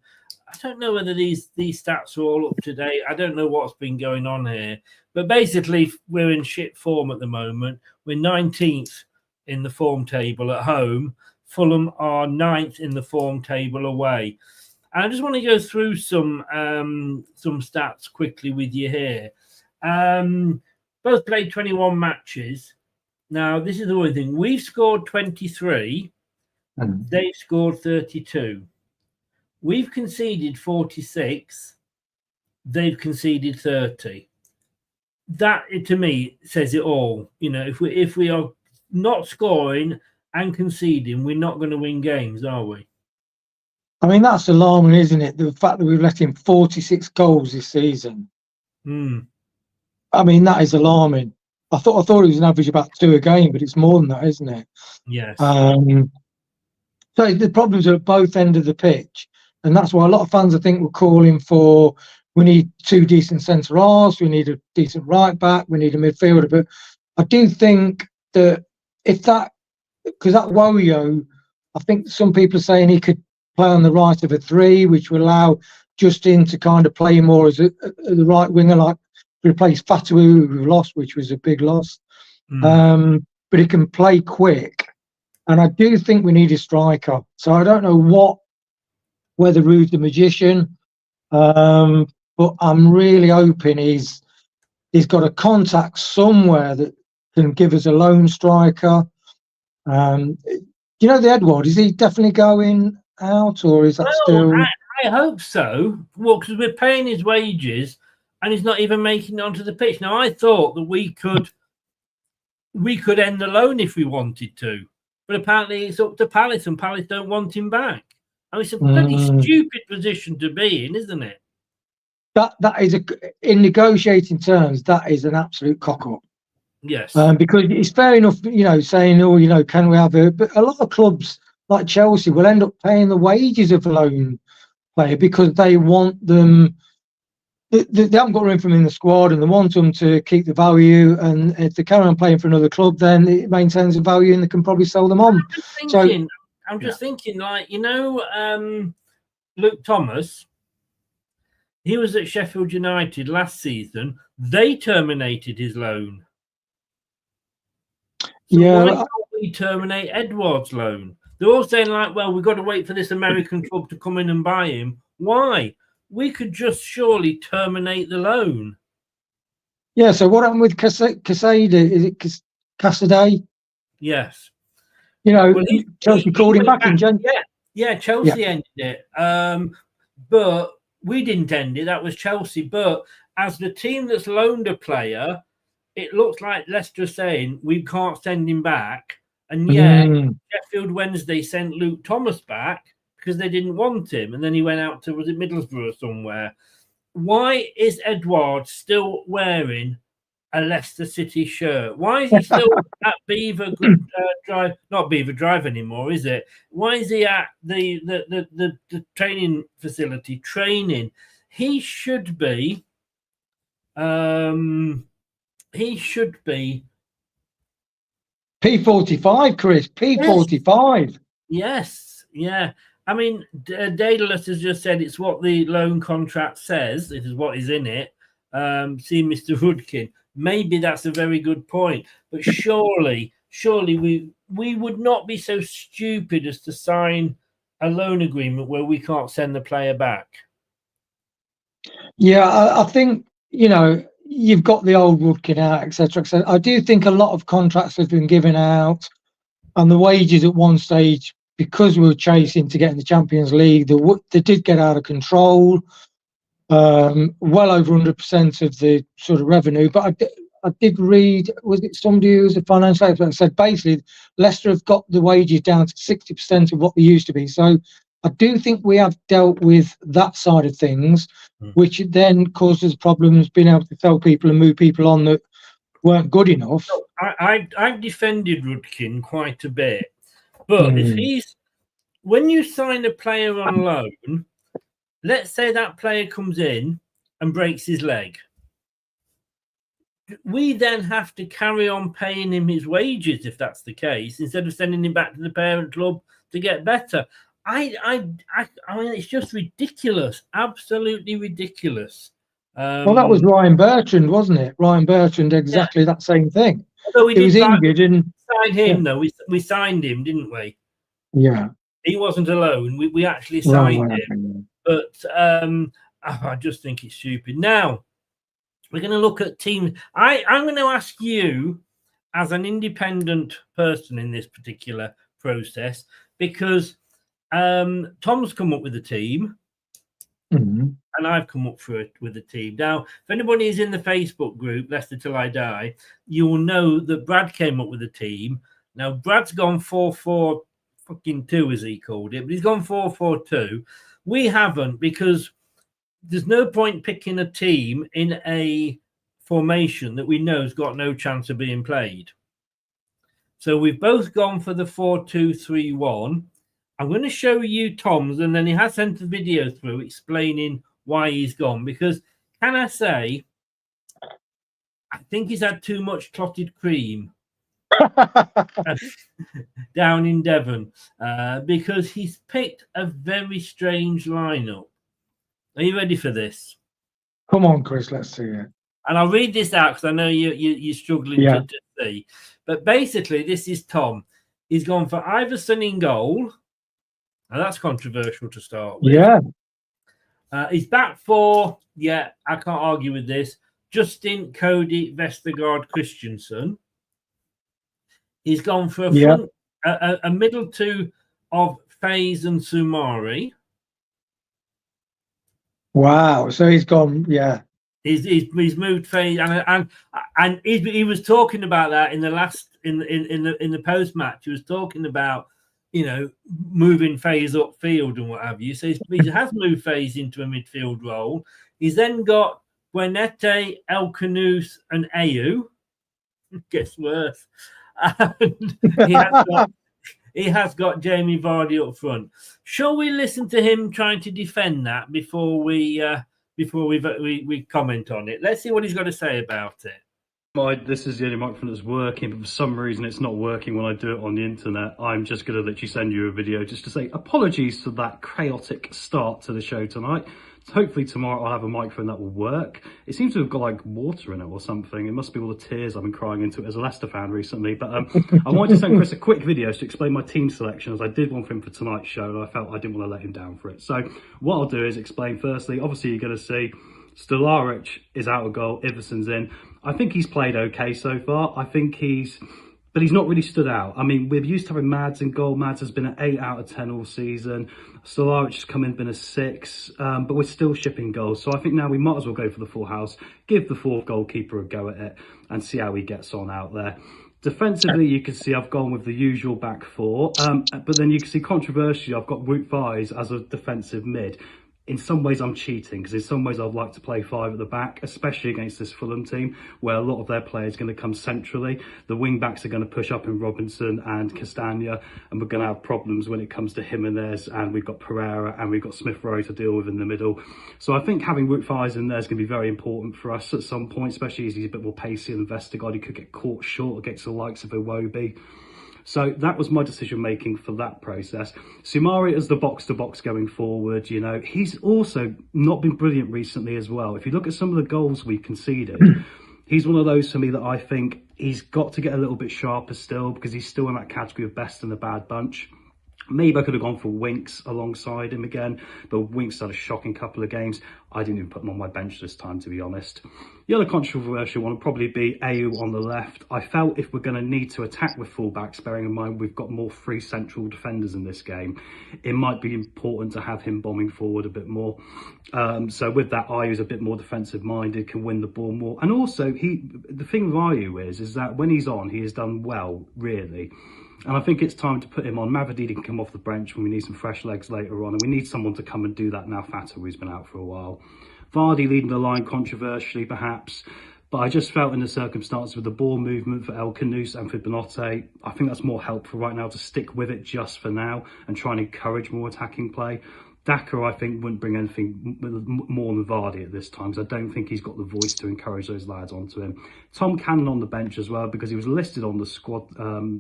I don't know whether these stats are all up to date. I don't know what's been going on here. But basically, we're in shit form at the moment. We're 19th in the form table at home. Fulham are 9th in the form table away. And I just want to go through some stats quickly with you here. Both played 21 matches. Now, this is the one thing. We've scored 23. They've scored 32. We've conceded 46. They've conceded 30. That, to me, says it all. If we are not scoring and conceding, we're not going to win games, are we? I mean, that's alarming, isn't it? The fact that we've let in 46 goals this season. I mean, that is alarming. I thought it was an average of about 2 a game, but it's more than that, isn't it? Yes. So the problems are at both ends of the pitch. And that's why a lot of fans, I think, were calling for, we need 2 decent centre-halves, we need a decent right-back, we need a midfielder. But I do think that because that Woyo, I think some people are saying he could play on the right of a 3, which would allow Justin to kind of play more as the right winger, like replace Fatu, who we lost, which was a big loss. But he can play quick. And I do think we need a striker. So I don't know whether Rude's the magician, but I'm really hoping he's got a contact somewhere that can give us a lone striker. Do you know the Edward? Is he definitely going out, or is that Well, still? I hope so. Well, because we're paying his wages, and he's not even making it onto the pitch. Now, I thought that we could end the loan if we wanted to, but apparently it's up to Palace, and Palace don't want him back. I mean, it's a pretty stupid position to be in, isn't it? That is in negotiating terms, that is an absolute cock up. Yes. Because it's fair enough, saying, oh, can we have a? But a lot of clubs like Chelsea will end up paying the wages of a loan player because they want them. They haven't got room for them in the squad, and they want them to keep the value. And if they carry on playing for another club, then it maintains the value, and they can probably sell them on. I'm just thinking, like, Luke Thomas. He was at Sheffield United last season. They terminated his loan. So why don't we terminate Edward's loan? They're all saying, like, well, we've got to wait for this American club to come in and buy him. Why? We could just surely terminate the loan. Yeah, so what happened with Casade? Is it Casade? Yes. Chelsea called him back in January. Yeah, Chelsea ended it. But we didn't end it. That was Chelsea. But as the team that's loaned a player, it looks like Leicester saying we can't send him back. And yet, Sheffield Wednesday sent Luke Thomas back because they didn't want him. And then he went out to, was it Middlesbrough or somewhere? Why is Edward still wearing a Leicester City shirt? Why is he still at Beaver Drive? Not Beaver Drive anymore, is it? Why is he at the training facility training? He should be. He should be P45, Chris. P45. Yes, yeah. I mean, Daedalus has just said it's what the loan contract says. It is what is in it. See, Mr. Rudkin. Maybe that's a very good point. But surely we would not be so stupid as to sign a loan agreement where we can't send the player back. Yeah, I think, you've got the old Rudkin out, etc. So I do think a lot of contracts have been given out, and the wages at one stage, because we were chasing to get in the Champions League, they did get out of control. Well over 100% of the sort of revenue. But I did read, was it somebody who was a financial expert said basically Leicester have got the wages down to 60% of what they used to be. So I do think we have dealt with that side of things, which then causes problems being able to sell people and move people on that weren't good enough. I've defended Rudkin quite a bit. But if when you sign a player on loan, let's say that player comes in and breaks his leg. We then have to carry on paying him his wages if that's the case, instead of sending him back to the parent club to get better. I mean, it's just ridiculous, absolutely ridiculous. Well, that was Ryan Bertrand, wasn't it? Ryan Bertrand, exactly that same thing. Although he was injured and signed him, though. We signed him, didn't we? Yeah. He wasn't alone. We actually signed him. But I just think it's stupid. Now, we're going to look at teams. I'm going to ask you, as an independent person in this particular process, because Tom's come up with a team, and I've come up with a team. Now, if anybody is in the Facebook group, Leicester Till I Die, you will know that Brad came up with a team. Now, Brad's gone 4-4-2, as he called it, but he's gone 4-4-2. We haven't, because there's no point picking a team in a formation that we know has got no chance of being played. So we've both gone for the 4-2-3-1. I'm going to show you Tom's, and then he has sent a video through explaining why he's gone. Because, can I say, I think he's had too much clotted cream down in Devon, because he's picked a very strange lineup. Are you ready for this? Come on, Chris, let's see it. And I'll read this out because I know you're struggling to see. But basically, this is Tom. He's gone for Iverson in goal. Now, that's controversial to start with. Yeah. He's back for, I can't argue with this, Justin, Cody, Vestergaard, Christensen. He's gone for a a middle two of Faze and Sumari. Wow. So he's gone. Yeah. He's moved Faze, and he was talking about that in the last in the post match. He was talking about, you know, moving Faze upfield and what have you. So he has moved Faze into a midfield role. He's then got Buenete, El Canous, and Ayew. Gets worse. And he has got Jamie Vardy up front. Shall we listen to him trying to defend that before we comment on it? Let's see what he's got to say about it. This is the only microphone that's working, but for some reason it's not working when I do it on the internet. I'm just going to literally send you a video just to say apologies for that chaotic start to the show tonight. Hopefully tomorrow I'll have a microphone that will work. It seems to have got like water in it or something. It must be all the tears I've been crying into it as a Leicester fan recently. But I wanted to send Chris a quick video to explain my team selection, as I did one for him for tonight's show, and I felt I didn't want to let him down for it. So what I'll do is explain firstly, obviously you're going to see Stolaric is out of goal, Iverson's in. I think he's played okay so far. But he's not really stood out. I mean, we're used to having Mads in goal. Mads has been an 8 out of 10 all season. Solaric has come in, been a 6, but we're still shipping goals. So I think now we might as well go for the full house, give the fourth goalkeeper a go at it, and see how he gets on out there. Defensively, you can see I've gone with the usual back four, but then you can see controversially, I've got Wout Faes as a defensive mid. In some ways I'm cheating, because in some ways I'd like to play 5 at the back, especially against this Fulham team where a lot of their players are going to come centrally. The wing backs are going to push up in Robinson and Castagna, and we're going to have problems when it comes to Jimenez, and we've got Pereira and we've got Smith Rowe to deal with in the middle. So I think having Wout Faes in there is going to be very important for us at some point, especially as he's a bit more pacey and Vestergaard. He could get caught short against the likes of Iwobi. So that was my decision making for that process. Sumari as the box to box going forward, you know, he's also not been brilliant recently as well. If you look at some of the goals we conceded, he's one of those for me that I think he's got to get a little bit sharper still, because he's still in that category of best in the bad bunch. Maybe I could have gone for Winks alongside him again, but Winks had a shocking couple of games. I didn't even put him on my bench this time, to be honest. The other controversial one would probably be Ayew on the left. I felt if we're going to need to attack with fullbacks, bearing in mind we've got more free central defenders in this game, it might be important to have him bombing forward a bit more. So with that, Ayew's a bit more defensive minded, can win the ball more. And also, the thing with Ayew is that when he's on, he has done well, really. And I think it's time to put him on. Mavrodidi can come off the bench when we need some fresh legs later on. And we need someone to come and do that now Fata, who's been out for a while. Vardy leading the line controversially, perhaps. But I just felt in the circumstances with the ball movement for El Canous and for Buenete, I think that's more helpful right now to stick with it just for now and try and encourage more attacking play. Daka, I think, wouldn't bring anything more than Vardy at this time, because I don't think he's got the voice to encourage those lads onto him. Tom Cannon on the bench as well, because he was listed on the squad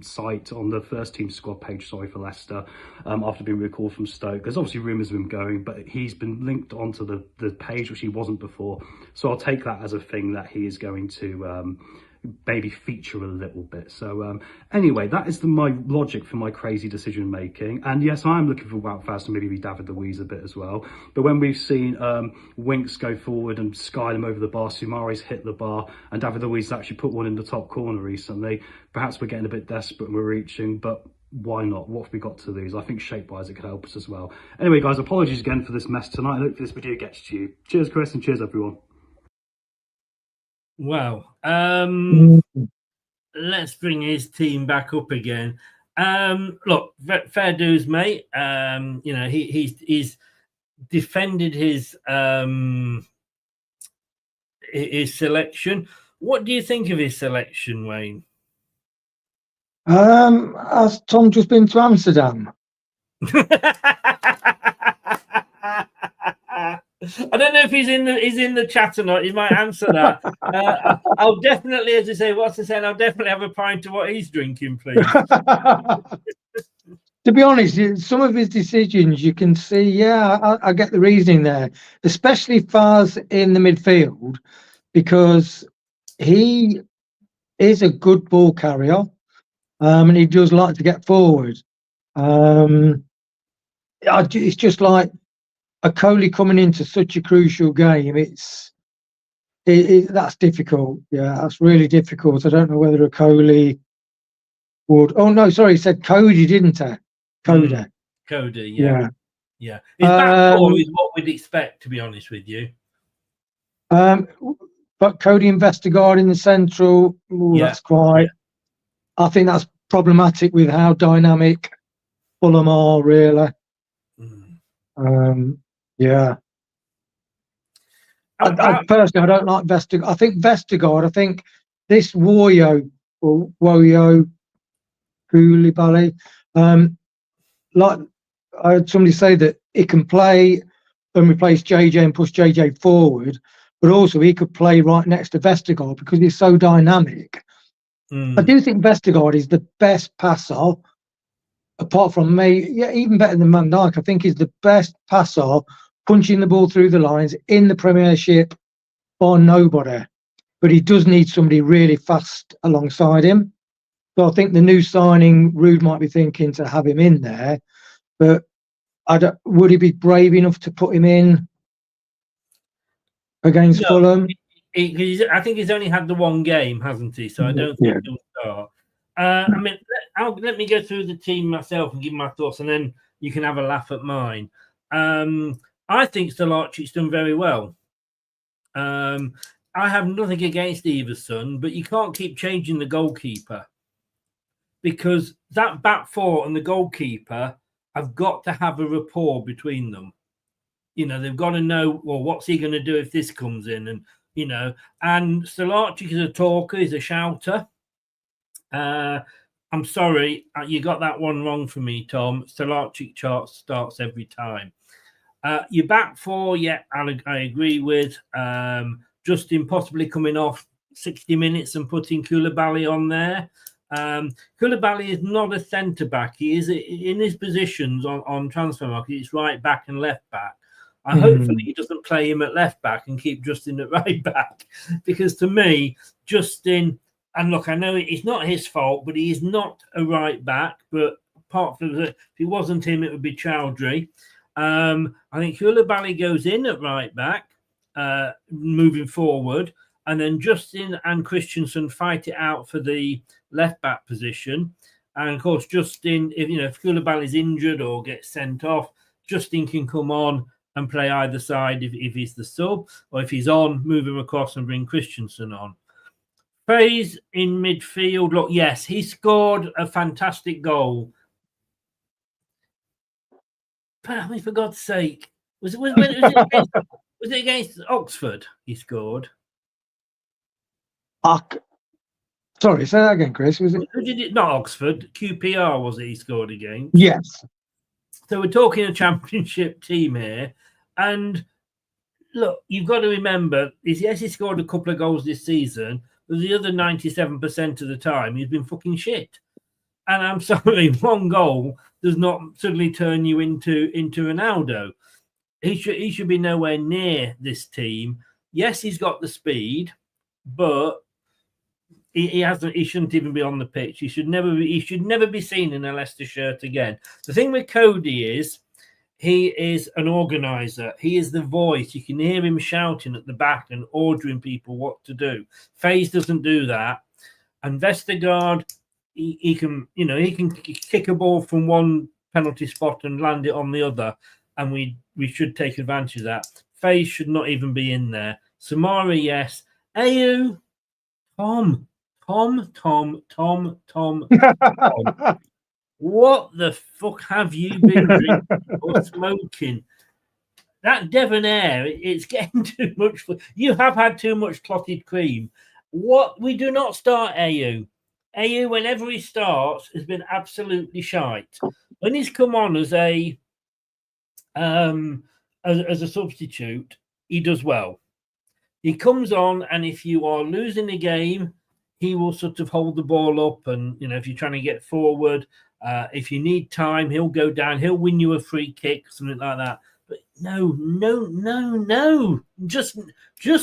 site, on the first team squad page, for Leicester, after being recalled from Stoke. There's obviously rumours of him going, but he's been linked onto the page, which he wasn't before. So I'll take that as a thing that he is going to maybe feature a little bit. So anyway, that is my logic for my crazy decision making. And yes, I am looking for Wout Faes and maybe David Luiz a bit as well. But when we've seen Winks go forward and sky them over the bar, Sumari's hit the bar, and David Luiz actually put one in the top corner recently, perhaps we're getting a bit desperate and we're reaching, but why not? What have we got to lose? I think shape-wise it could help us as well. Anyway, guys, apologies again for this mess tonight. I hope this video gets to you. Cheers, Chris, and cheers, everyone. Wow. Let's bring his team back up again. Look, fair dues, mate. You know, he's defended his selection. What do you think of his selection, Wayne? Has Tom just been to Amsterdam? I don't know if he's in the chat or not. He might answer that. I'll definitely, as I say, I'll definitely have a pint of what he's drinking, please. To be honest, some of his decisions you can see, yeah, I get the reasoning there, especially Faes in the midfield, because he is a good ball carrier, and he does like to get forward. It's just like a Coley coming into such a crucial game. That's difficult. Yeah, that's really difficult. I don't know whether a Coley Wood. Oh no, sorry, he said Cody, didn't he? Cody. Cody, Yeah. Yeah. His back four is what we'd expect, to be honest with you. But Cody and Vestergaard in the central, that's quite. I think that's problematic with how dynamic Fulham are, really. Yeah. I personally, I don't like Vestergaard. I think Vestergaard, I think this Woyo Koulibaly, like I heard somebody say that he can play and replace JJ and push JJ forward, but also he could play right next to Vestergaard because he's so dynamic. I do think Vestergaard is the best passer, apart from me. Yeah, even better than Van Dijk. I think he's the best passer, punching the ball through the lines in the Premiership by nobody. But he does need somebody really fast alongside him. So I think the new signing, Rude might be thinking to have him in there, but would he be brave enough to put him in against Fulham? I think he's only had the one game, hasn't he? So I don't think he'll start. I mean, let me go through the team myself and give my thoughts, and then you can have a laugh at mine. I think Stolarczyk's done very well. I have nothing against either son, but you can't keep changing the goalkeeper, because that back four and the goalkeeper have got to have a rapport between them. You know, they've got to know, well, what's he going to do if this comes in? And, you know, and Stolarczyk is a talker, he's a shouter. I'm sorry, you got that one wrong for me, Tom. Stolarczyk starts every time. Your back four, I agree with. Justin possibly coming off 60 minutes and putting Koulibaly on there. Koulibaly is not a centre back. He is in his positions on transfer market. It's right back and left back. Hopefully he doesn't play him at left back and keep Justin at right back, because to me, Justin, and look, I know it's not his fault, but he is not a right back. But apart from that, if it wasn't him, it would be Chowdhury. I think Koulibaly goes in at right back, moving forward, and then Justin and Christensen fight it out for the left back position. And of course, Justin, if Koulibaly is injured or gets sent off, Justin can come on and play either side if he's the sub, or if he's on, move him across and bring Christensen on. Faze in midfield. Look, yes, he scored a fantastic goal. But I mean, for God's sake, was it against Oxford he scored? Sorry, say that again, Chris. Was it? Who did it? Not Oxford. QPR was it he scored against? Yes. So we're talking a championship team here. And look, you've got to remember, yes, he scored a couple of goals this season, but the other 97% of the time, he's been fucking shit. And I'm sorry, one goal does not suddenly turn you into Ronaldo. He should be nowhere near this team. Yes, he's got the speed, but he hasn't. He shouldn't even be on the pitch. He should never be seen in a Leicester shirt again. The thing with Cody is he is an organizer. He is the voice. You can hear him shouting at the back and ordering people what to do. Faze doesn't do that. And Vestergaard, he can kick a ball from one penalty spot and land it on the other, and we should take advantage of that. Faze should not even be in there. Samari, yes. Ayew, Tom. What the fuck have you been drinking or smoking? That Debonair, it's getting too much. You have had too much clotted cream. What? We do not start Ayew. Ayew, whenever he starts, has been absolutely shite. When he's come on as a substitute, he does well. He comes on, and if you are losing the game, he will sort of hold the ball up, and if you're trying to get forward, if you need time, he'll go down, he'll win you a free kick, something like that. But no, just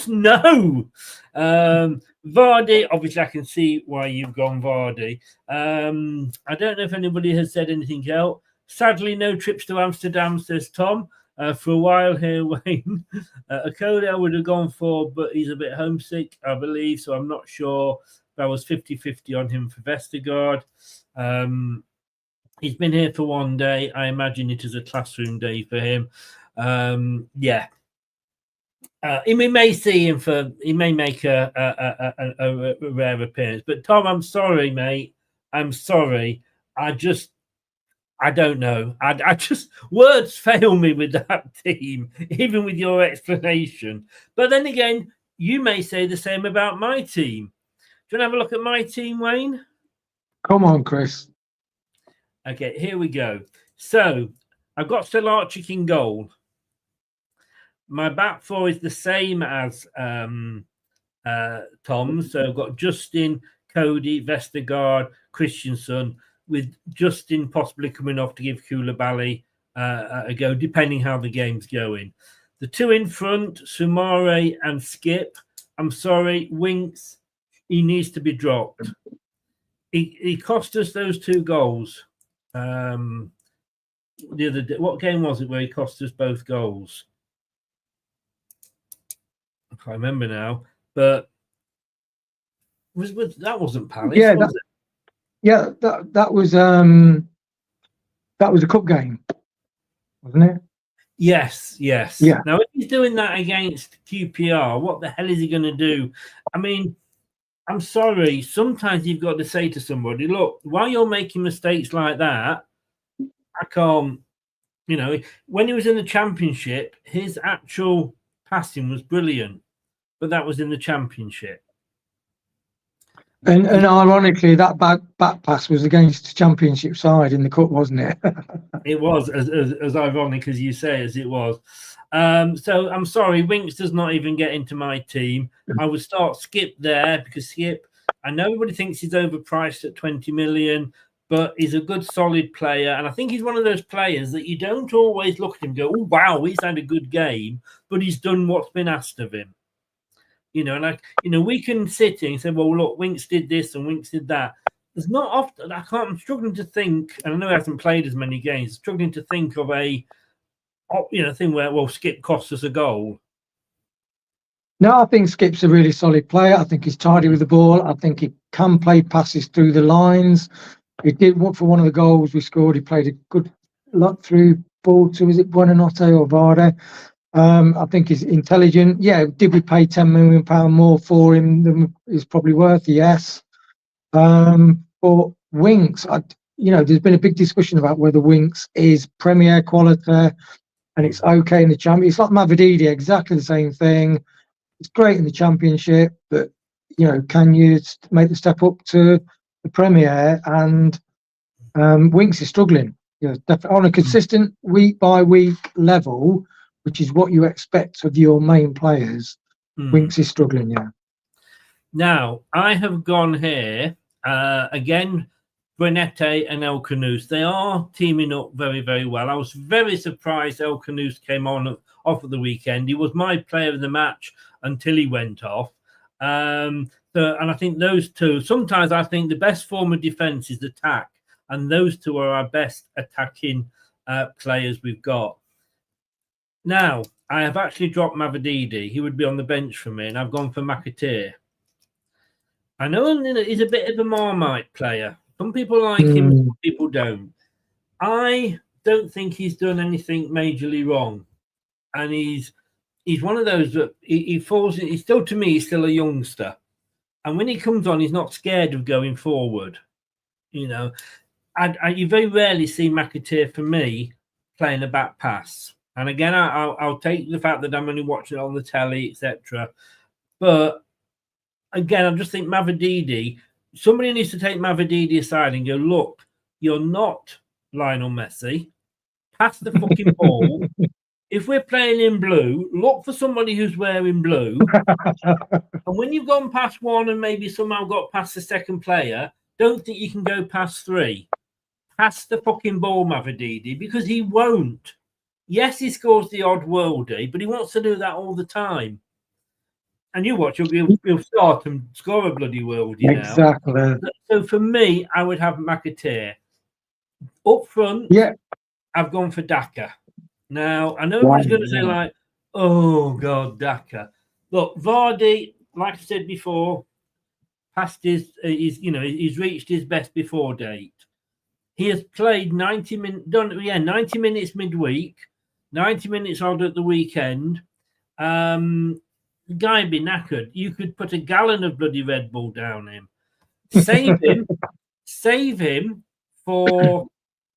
no. Vardy, obviously, I can see why you've gone Vardy. I don't know if anybody has said anything else. Sadly, no trips to Amsterdam, says Tom. For a while here, Wayne. A code I would have gone for, but he's a bit homesick, I believe, so I'm not sure. but I was 50-50 on him for Vestergaard. He's been here for one day. I imagine it is a classroom day for him. He may see him for. He may make a rare appearance. But Tom, I'm sorry, mate. I'm sorry. I don't know. I just words fail me with that team, even with your explanation. But then again, you may say the same about my team. Do you want to have a look at my team, Wayne? Come on, Chris. Okay, here we go. So I've got Solarchik in goal. My back four is the same as Tom's. So I've got Justin, Cody, Vestergaard, Christensen, with Justin possibly coming off to give Koulibaly a go, depending how the game's going. The two in front, Sumare and Skip. I'm sorry, Winks, he needs to be dropped. He cost us those 2 goals. The other day, what game was it where he cost us both goals? I can't remember now, but that wasn't Palace, was it? Yeah, that was a cup game, wasn't it? Yes. Yeah. Now, if he's doing that against QPR, what the hell is he going to do? I mean, I'm sorry. Sometimes you've got to say to somebody, look, while you're making mistakes like that, I can't, when he was in the Championship, his actual passing was brilliant, but that was in the Championship. And ironically, that back pass was against the Championship side in the cup, wasn't it? It was as ironic as you say, as it was. So I'm sorry, Winks does not even get into my team. I would start Skip there because Skip, I know everybody thinks he's overpriced at 20 million, but he's a good, solid player. And I think he's one of those players that you don't always look at him and go, oh, wow, he's had a good game, but he's done what's been asked of him. We can sit here and say, well, look, Winks did this and Winks did that. There's not often, I'm struggling to think, and I know he hasn't played as many games, struggling to think of a, thing where, well, Skip cost us a goal. No, I think Skip's a really solid player. I think he's tidy with the ball. I think he can play passes through the lines. He did for one of the goals we scored. He played a good lot through ball to, is it Buonanotte or Vardy? I think he's intelligent. Yeah, did we pay £10 million more for him than he's probably worth? Yes. But Winks, there's been a big discussion about whether Winks is Premier quality and it's okay in the Championship. It's like Mavididi, exactly the same thing. It's great in the Championship, but, can you make the step up to the Premier? And Winks is struggling. Definitely on a consistent week-by-week level, which is what you expect of your main players. Winks is struggling, yeah. Now, I have gone here, again, Brenette and El Canouse. They are teaming up very, very well. I was very surprised El Canouse came off at the weekend. He was my player of the match until he went off. And I think those two, sometimes I think the best form of defence is attack, and those two are our best attacking players we've got. Now, I have actually dropped Mavididi. He would be on the bench for me, and I've gone for McAteer. I know he's a bit of a Marmite player. Some people like him, some people don't. I don't think he's done anything majorly wrong. And he's one of those that he falls in. He's still, to me, he's still a youngster. And when he comes on, he's not scared of going forward. You very rarely see McAteer, for me, playing a back pass. And again, I'll take the fact that I'm only watching it on the telly, etc. But again, I just think Mavididi, somebody needs to take Mavididi aside and go, look, you're not Lionel Messi. Pass the fucking ball. If we're playing in blue, look for somebody who's wearing blue. And when you've gone past one and maybe somehow got past the second player, don't think you can go past 3. Pass the fucking ball, Mavididi, because he won't. Yes, he scores the odd worldie, but he wants to do that all the time. And you watch, he'll start and score a bloody worldie now. Exactly. So for me, I would have McAteer. Up front, I've gone for Daka. Now, I know everyone's going to say, like, oh, God, Daka. Look, Vardy, like I said before, past his he's reached his best before date. He has played 90 minutes midweek, 90 minutes odd at the weekend. The guy would be knackered. You could put a gallon of bloody Red Bull down him. Save him for,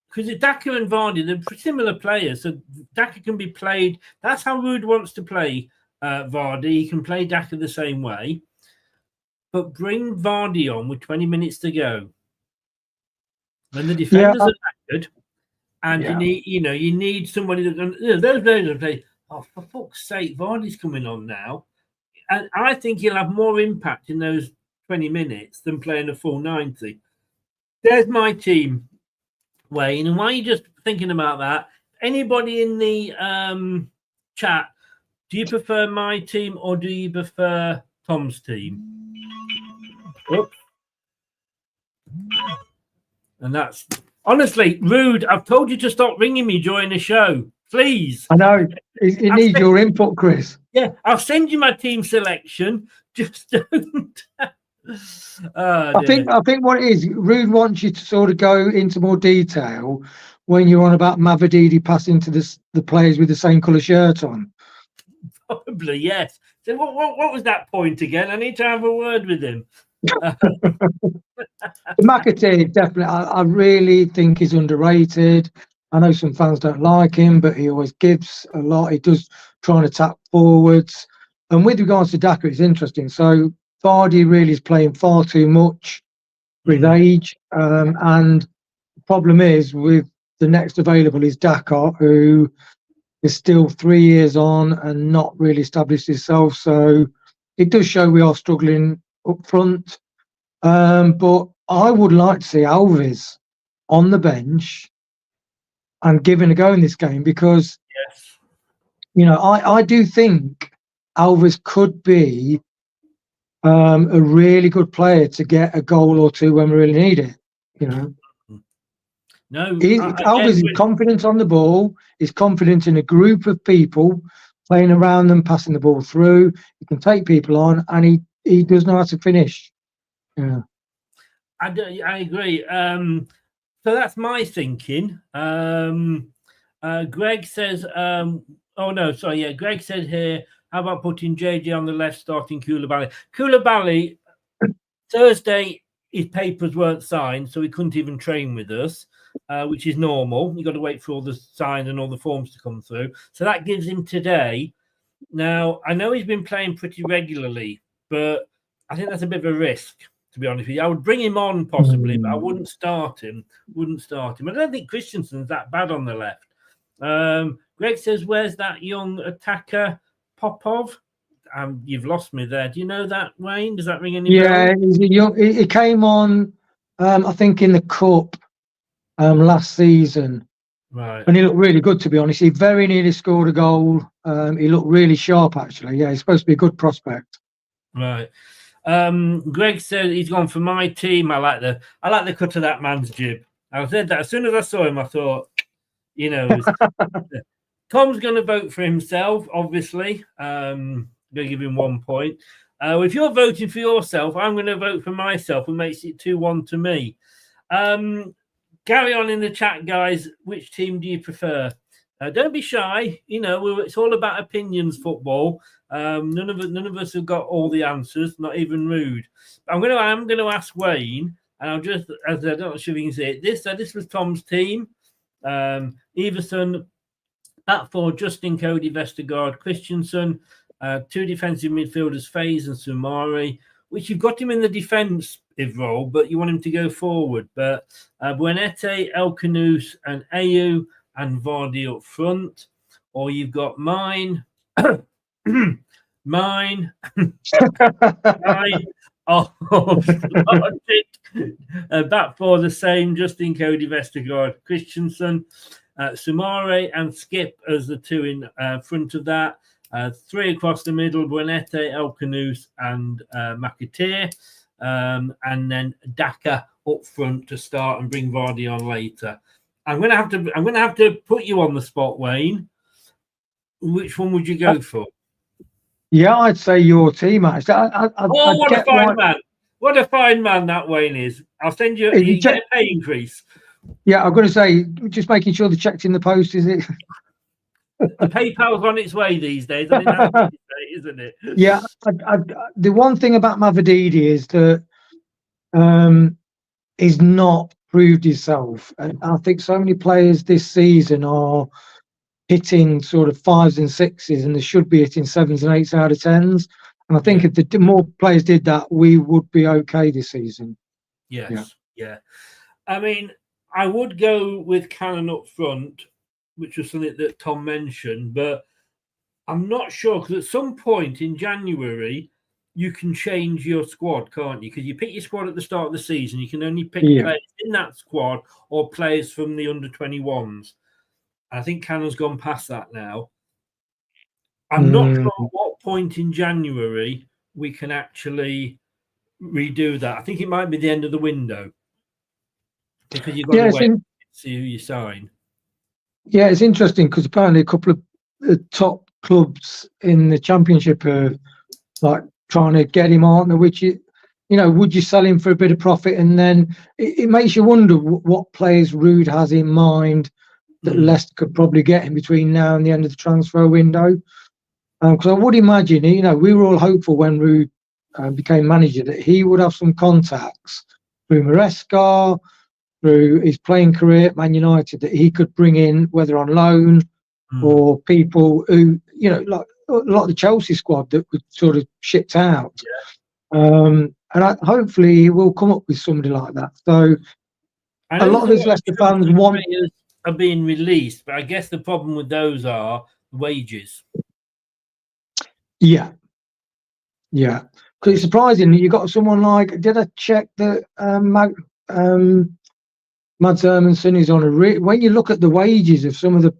because Daka and Vardy, they're similar players. So Daka can be played. That's how Ruud wants to play Vardy. He can play Daka the same way. But bring Vardy on with 20 minutes to go. When the defenders are knackered, and you need somebody that those players that play. Oh, for fuck's sake, Vardy's coming on now, and I think he'll have more impact in those 20 minutes than playing a full 90. There's my team, Wayne. And while you're just thinking about that, anybody in the chat, do you prefer my team or do you prefer Tom's team? Oops. And that's honestly, Ruud, I've told you to stop ringing me during the show. Please. I know. It needs your input, Chris. Yeah, I'll send you my team selection. Just don't. I think what it is, Ruud wants you to sort of go into more detail when you're on about Mavadidi passing to the players with the same colour shirt on. Probably, yes. So what was that point again? I need to have a word with him. McAtee, definitely, I really think he's underrated. I know some fans don't like him, but he always gives a lot. He does try and attack forwards. And with regards to Daka, it's interesting. So Vardy really is playing far too much with age. And the problem is with the next available is Daka, who is still 3 years on and not really established himself. So it does show we are struggling up front. But I would like to see Alves on the bench and giving a go in this game because, I do think Alves could be a really good player to get a goal or two when we really need it. Alves is confident on the ball. He's confident in a group of people playing around them, passing the ball through. He can take people on, and he does know how to finish. Yeah, I agree. So that's my thinking. Greg says, Greg said here, how about putting JJ on the left, starting Koulibaly? Koulibaly, Thursday, his papers weren't signed, so he couldn't even train with us, which is normal. You've got to wait for all the signs and all the forms to come through. So that gives him today. Now, I know he's been playing pretty regularly, but I think that's a bit of a risk, to be honest with you. I would bring him on possibly, but I wouldn't start him. I don't think Christensen's that bad on the left. Greg says, where's that young attacker, Popov? You've lost me there. Do you know that, Wayne? Does that ring any bell? Yeah, he came on, I think, in the Cup last season. Right. And he looked really good, to be honest. He very nearly scored a goal. He looked really sharp, actually. Yeah, he's supposed to be a good prospect. Right. Greg said he's gone for my team. I like the cut of that man's jib. I said that as soon as I saw him, I thought, Tom's going to vote for himself, obviously. Going to give him 1 point. If you're voting for yourself, I'm going to vote for myself, and makes it 2-1 to me. Carry on in the chat, guys. Which team do you prefer? Don't be shy. It's all about opinions, football. None of us have got all the answers, not even Ruud. I'm going to ask Wayne, and I'll just, as I don't know if you can see it. This was Tom's team. Everson, back four, Justin, Cody, Vestergaard, Christensen, two defensive midfielders, Faze and Sumari, which you've got him in the defensive role, but you want him to go forward. But Buenete, El Canous, and Ayew, and Vardy up front. Or you've got mine. Mine. Back four the same, Justin, Cody, Vestergaard, Christensen, Sumare and Skip as the two in front of that. Three across the middle, Buenete, El Canous and McAteer. And then Daka up front to start and bring Vardy on later. I'm gonna have to put you on the spot, Wayne. Which one would you go for? Yeah, I'd say your team, actually. What a fine man. What a fine man that Wayne is. I'll send you Is he get a pay increase. Yeah, I'm going to say, just making sure the check's in the post, is it? The PayPal's on its way these days. I think that's what you say, isn't it? Yeah, the one thing about Mavadidi is that he's not proved himself, and I think so many players this season are hitting sort of 5s and 6s, and they should be hitting 7s and 8s out of 10s. And I think if the more players did that, we would be okay this season. Yes, yeah. I mean, I would go with Cannon up front, which was something that Tom mentioned, but I'm not sure, because at some point in January, you can change your squad, can't you? Because you pick your squad at the start of the season. You can only pick players in that squad or players from the under-21s. I think Cannon's gone past that now. I'm not sure at what point in January we can actually redo that. I think it might be the end of the window, because you've got to wait to see who you sign. Yeah, it's interesting because apparently a couple of top clubs in the Championship are like trying to get him, aren't they? Which would you sell him for a bit of profit? And then it makes you wonder what players Ruud has in mind that Leicester could probably get in between now and the end of the transfer window. Because I would imagine, we were all hopeful when Ruud became manager that he would have some contacts through Maresca, through his playing career at Man United, that he could bring in, whether on loan or people who, like a lot of the Chelsea squad that were sort of shipped out. And hopefully he will come up with somebody like that. So a lot of his Leicester fans want... are being released, but I guess the problem with those are wages. Yeah. Because it's surprising that you got someone like... Did I check that Mads Hermansson is on when you look at the wages of some of the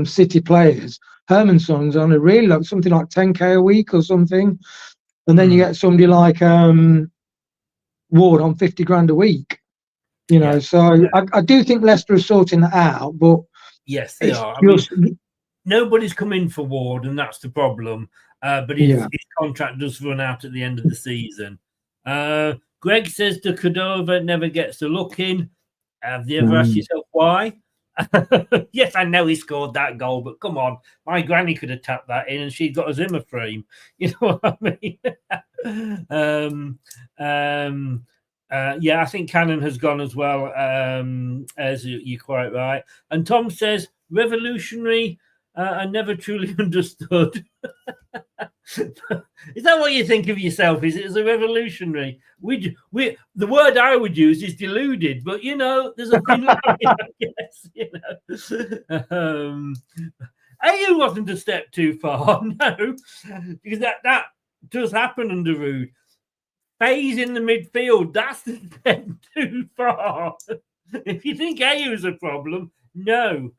City players, Hermansson's on a really low, something like 10k a week or something, and then you get somebody like Ward on 50 grand a week. So I do think Leicester are sorting that out, but yes, they are. I mean, nobody's come in for Ward, and that's the problem. But his contract does run out at the end of the season. Greg says the Cordova never gets a look in. Have you ever asked yourself why? Yes, I know he scored that goal, but come on, my granny could have tapped that in and she'd got a Zimmer frame. You know what I mean? I think Cannon has gone as well, as you're quite right. And Tom says, revolutionary and never truly understood. Is that what you think of yourself? Is it as a revolutionary? The word I would use is deluded, but there's a thin line, I guess. AU wasn't a step too far, no, because that does happen under Ruud. Phase in the midfield, that's the step too far. If you think AU is a problem, no.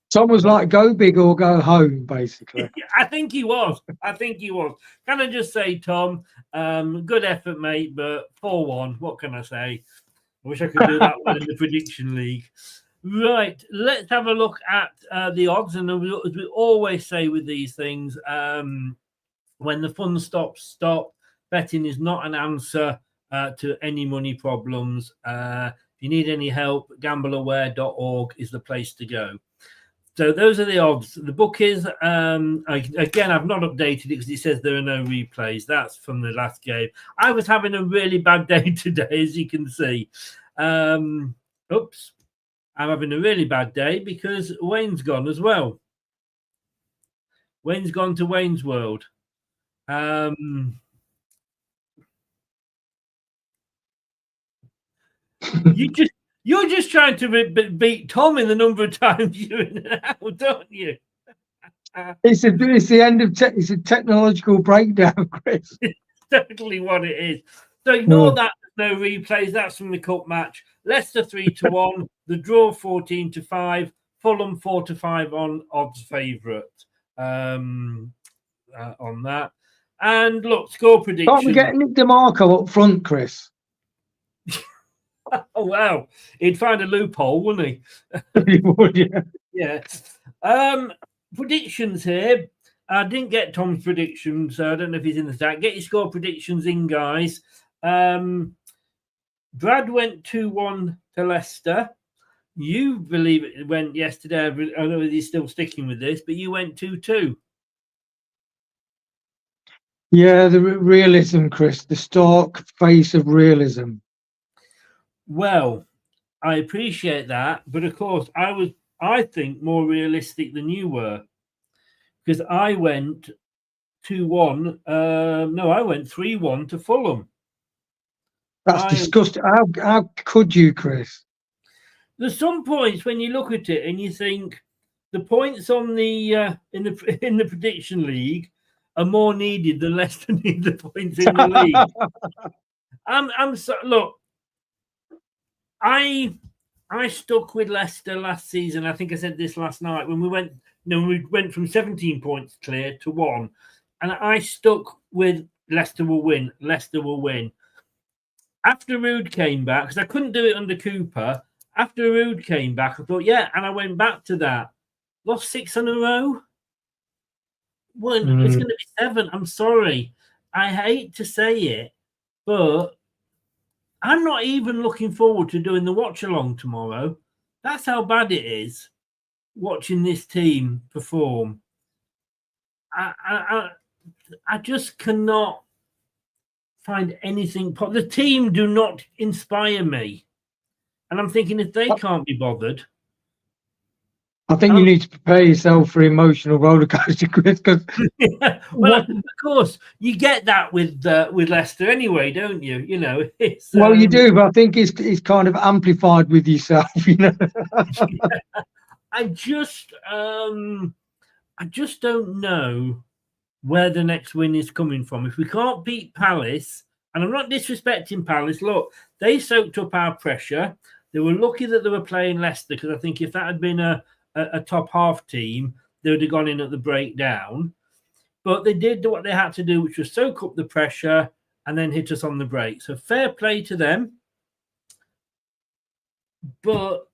Tom was like, go big or go home, basically. I think he was. Can I just say, Tom, good effort, mate, but 4-1. What can I say? I wish I could do that well in the prediction league. Right, let's have a look at the odds. And as we always say with these things, when the fun stops, stop. Betting is not an answer to any money problems. If you need any help, gambleaware.org is the place to go. So those are the odds. The book is, again, I've not updated it because it says there are no replays. That's from the last game. I was having a really bad day today, as you can see. I'm having a really bad day because Wayne's gone as well. Wayne's gone to Wayne's World. You're just trying to beat Tom in the number of times you're in and out, don't you? It's the end of it's a technological breakdown, Chris. It's totally what it is. So ignore that. No replays. That's from the cup match. Leicester 3-1. The draw 14-5. Fulham 4-5 on odds favourite. On that. And look, score prediction. Can't we get Nick DeMarco up front, Chris? Oh, wow. He'd find a loophole, wouldn't he? He would, yeah. Yeah. Predictions here. I didn't get Tom's predictions, so I don't know if he's in the stack. Get your score predictions in, guys. Brad went 2-1 to Leicester. You believe it went yesterday. I don't know if he's still sticking with this, but you went 2-2. Yeah, the realism, Chris, the stark face of realism. Well, I appreciate that, but of course, I think, more realistic than you were, because I went 2-1. No, I went 3-1 to Fulham. That's disgusting. How could you, Chris? There's some points when you look at it and you think the points on the in the prediction league are more needed than Leicester need the points in the league. I'm so look. I stuck with Leicester last season. I think I said this last night when we went. We went from 17 points clear to 1, and I stuck with Leicester will win. Leicester will win. After Rude came back, because I couldn't do it under Cooper. After Rude came back, I thought, yeah, and I went back to that. Lost 6 in a row. It's going to be 7. I'm sorry. I hate to say it, but I'm not even looking forward to doing the watch along tomorrow. That's how bad it is watching this team perform. I just cannot find anything. The team do not inspire me. And I'm thinking, if they can't be bothered, I think you need to prepare yourself for emotional rollercoaster, Chris. Because well, of course, you get that with Leicester anyway, don't you? You know, it's well, you do, but I think it's kind of amplified with yourself. You know, I just don't know where the next win is coming from. If we can't beat Palace, and I'm not disrespecting Palace, look, they soaked up our pressure. They were lucky that they were playing Leicester, because I think if that had been a top half team, they would have gone in at the breakdown. But they did what they had to do, which was soak up the pressure and then hit us on the break. So fair play to them. But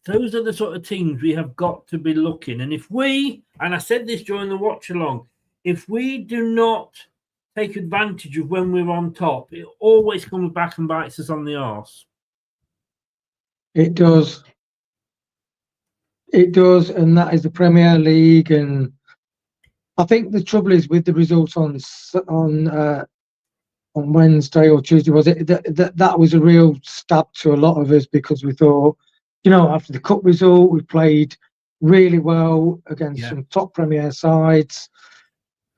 those are the sort of teams we have got to be looking. And if we, and I said this during the watch along, if we do not take advantage of when we're on top, it always comes back and bites us on the arse. It does. It does, and that is the Premier League. And I think the trouble is with the results on Wednesday or Tuesday, was it that was a real stab to a lot of us, because we thought, after the cup result, we played really well against some top Premier sides.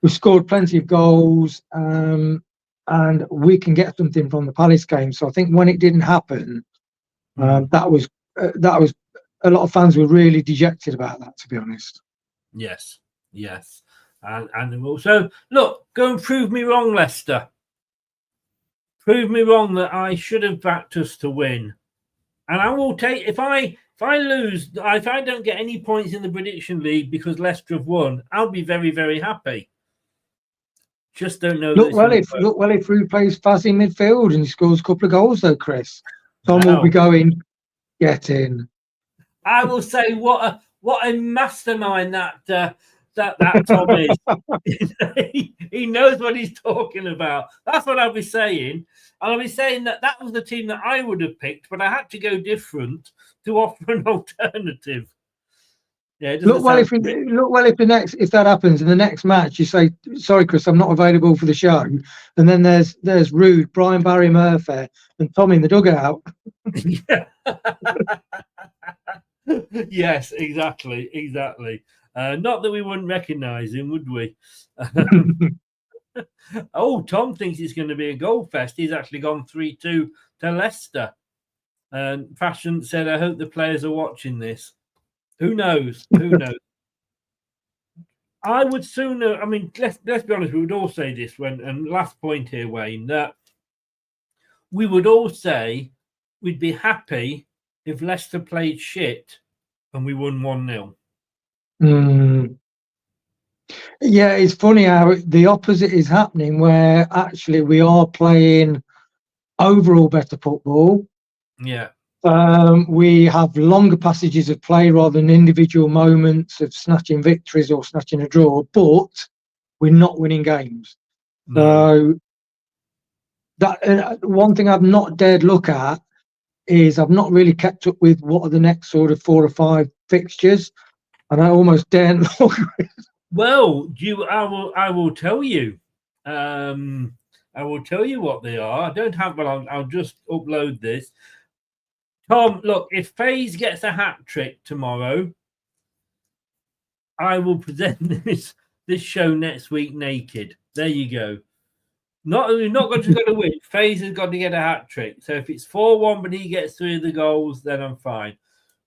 We scored plenty of goals, and we can get something from the Palace game. So I think when it didn't happen, that was a lot of fans were really dejected about that, to be honest. Yes. And also, look, go and prove me wrong, Leicester. Prove me wrong that I should have backed us to win. And I will take, if I lose, if I don't get any points in the prediction league because Leicester have won, I'll be very, very happy. Just don't know. Look well if Rude plays fast in midfield and he scores a couple of goals, though, Chris. Tom will be going, get in. I will say what a mastermind that Tom is. he knows what he's talking about. That's what I'll be saying. And I'll be saying that was the team that I would have picked, but I had to go different to offer an alternative. Yeah, if that happens in the next match, you say, sorry, Chris, I'm not available for the show. And then there's Rude, Brian Barry Murphy, and Tom in the dugout. Yes, exactly. Not that we wouldn't recognise him, would we? Oh, Tom thinks it's going to be a goal fest. He's actually gone 3-2 to Leicester. And Fashion said, I hope the players are watching this. Who knows? I would sooner, I mean, let's be honest, we would all say this and last point here, Wayne, that we would all say we'd be happy if Leicester played shit and we won 1-0. Yeah, it's funny how the opposite is happening, where actually we are playing overall better football. Yeah. We have longer passages of play rather than individual moments of snatching victories or snatching a draw. But we're not winning games. So that one thing I've not dared look at is I've not really kept up with what are the next sort of 4 or 5 fixtures, and I almost daren't look. Well, I will tell you. I will tell you what they are. I don't have, but I'll just upload this. Tom, look, if FaZe gets a hat trick tomorrow, I will present this show next week naked. There you go. You're not going to win. FaZe has got to get a hat trick. So if it's 4-1, but he gets 3 of the goals, then I'm fine.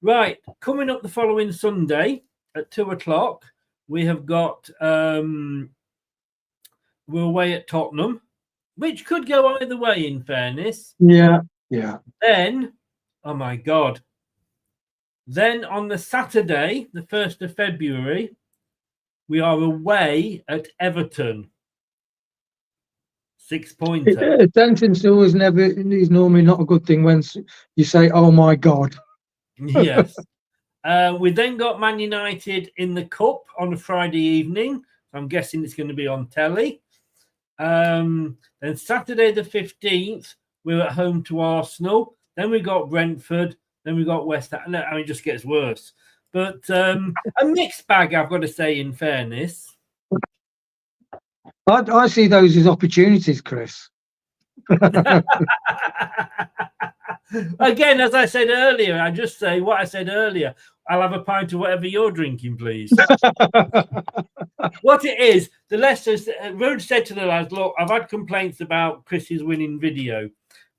Right, coming up the following Sunday at 2:00, we have got we're away at Tottenham, which could go either way, in fairness. Yeah. Then, oh my God. Then on the Saturday, the 1st of February, we are away at Everton. 6-pointer. Attention still is normally not a good thing when you say, "Oh my God." Yes. We then got Man United in the Cup on a Friday evening. I'm guessing it's going to be on telly. Then Saturday the 15th, we're at home to Arsenal. Then we got Brentford. Then we got West Ham. No, I mean, it just gets worse. But a mixed bag, I've got to say, in fairness. I see those as opportunities, Chris. Again, as I said earlier, I just say what I said earlier. I'll have a pint of whatever you're drinking, please. What it is, the Leicester Road said to the lads, "Look, I've had complaints about Chris's winning video.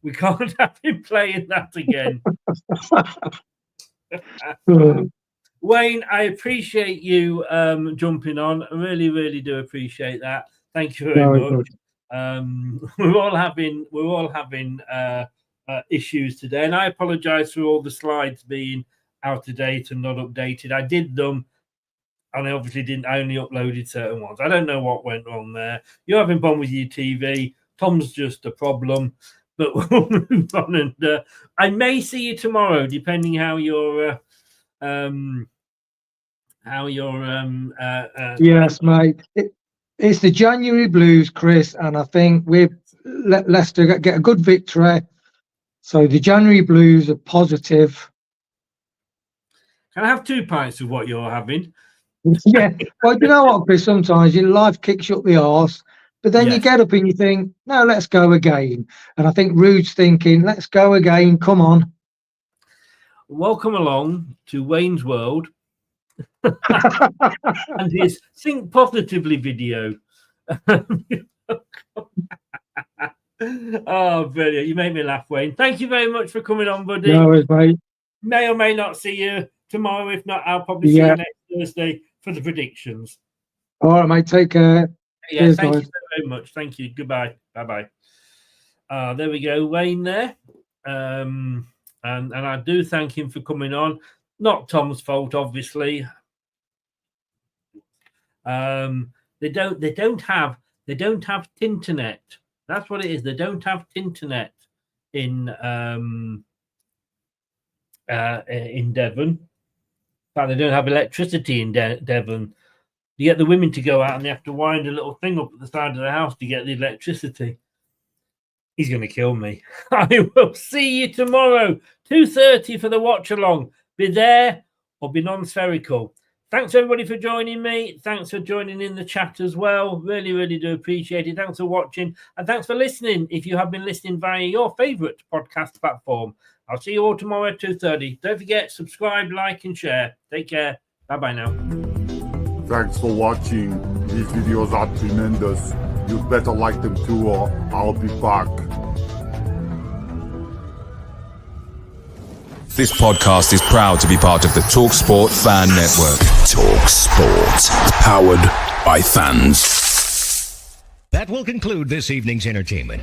We can't have him playing that again." Wayne, I appreciate you jumping on. I really, really do appreciate that. Thank you very much. We're all having issues today, and I apologise for all the slides being out of date and not updated. I did them, and I obviously didn't. I only uploaded certain ones. I don't know what went wrong there. You're having fun with your TV. Tom's just a problem, but we'll move on. And I may see you tomorrow, depending how your yes, mate. It's the January Blues, Chris, and I think we've let Leicester get a good victory. So the January Blues are positive. Can I have 2 pints of what you're having? Yeah. Well, you know what, Chris? Sometimes your life kicks you up the arse, but then you get up and you think, "No, let's go again." And I think Rude's thinking, "Let's go again. Come on." Welcome along to Wayne's World and his Think Positively video. Oh, brilliant. You made me laugh, Wayne. Thank you very much for coming on, buddy. No worries, mate. May or may not see you tomorrow. If not, I'll probably see you next Thursday for the predictions. All right, mate. Take care. Yeah, Cheers, thank guys. you very much. Thank you. Goodbye. Bye-bye. There we go, Wayne there. And I do thank him for coming on. Not Tom's fault, obviously. They don't have Tinternet. That's what it is. They don't have Tinternet in Devon. In fact, they don't have electricity in Devon. You get the women to go out and they have to wind a little thing up at the side of the house to get the electricity. He's going to kill me. I will see you tomorrow, 2:30 for the watch along. Be there or be non-spherical. Thanks everybody for joining me. Thanks for joining in the chat as well. Really, really do appreciate it. Thanks for watching and thanks for listening. If you have been listening via your favourite podcast platform, I'll see you all tomorrow at 2:30. Don't forget, subscribe, like and share. Take care. Bye-bye now. Thanks for watching. These videos are tremendous. You better like them too or I'll be back. This podcast is proud to be part of the TalkSport Fan Network. TalkSport. Powered by fans. That will conclude this evening's entertainment.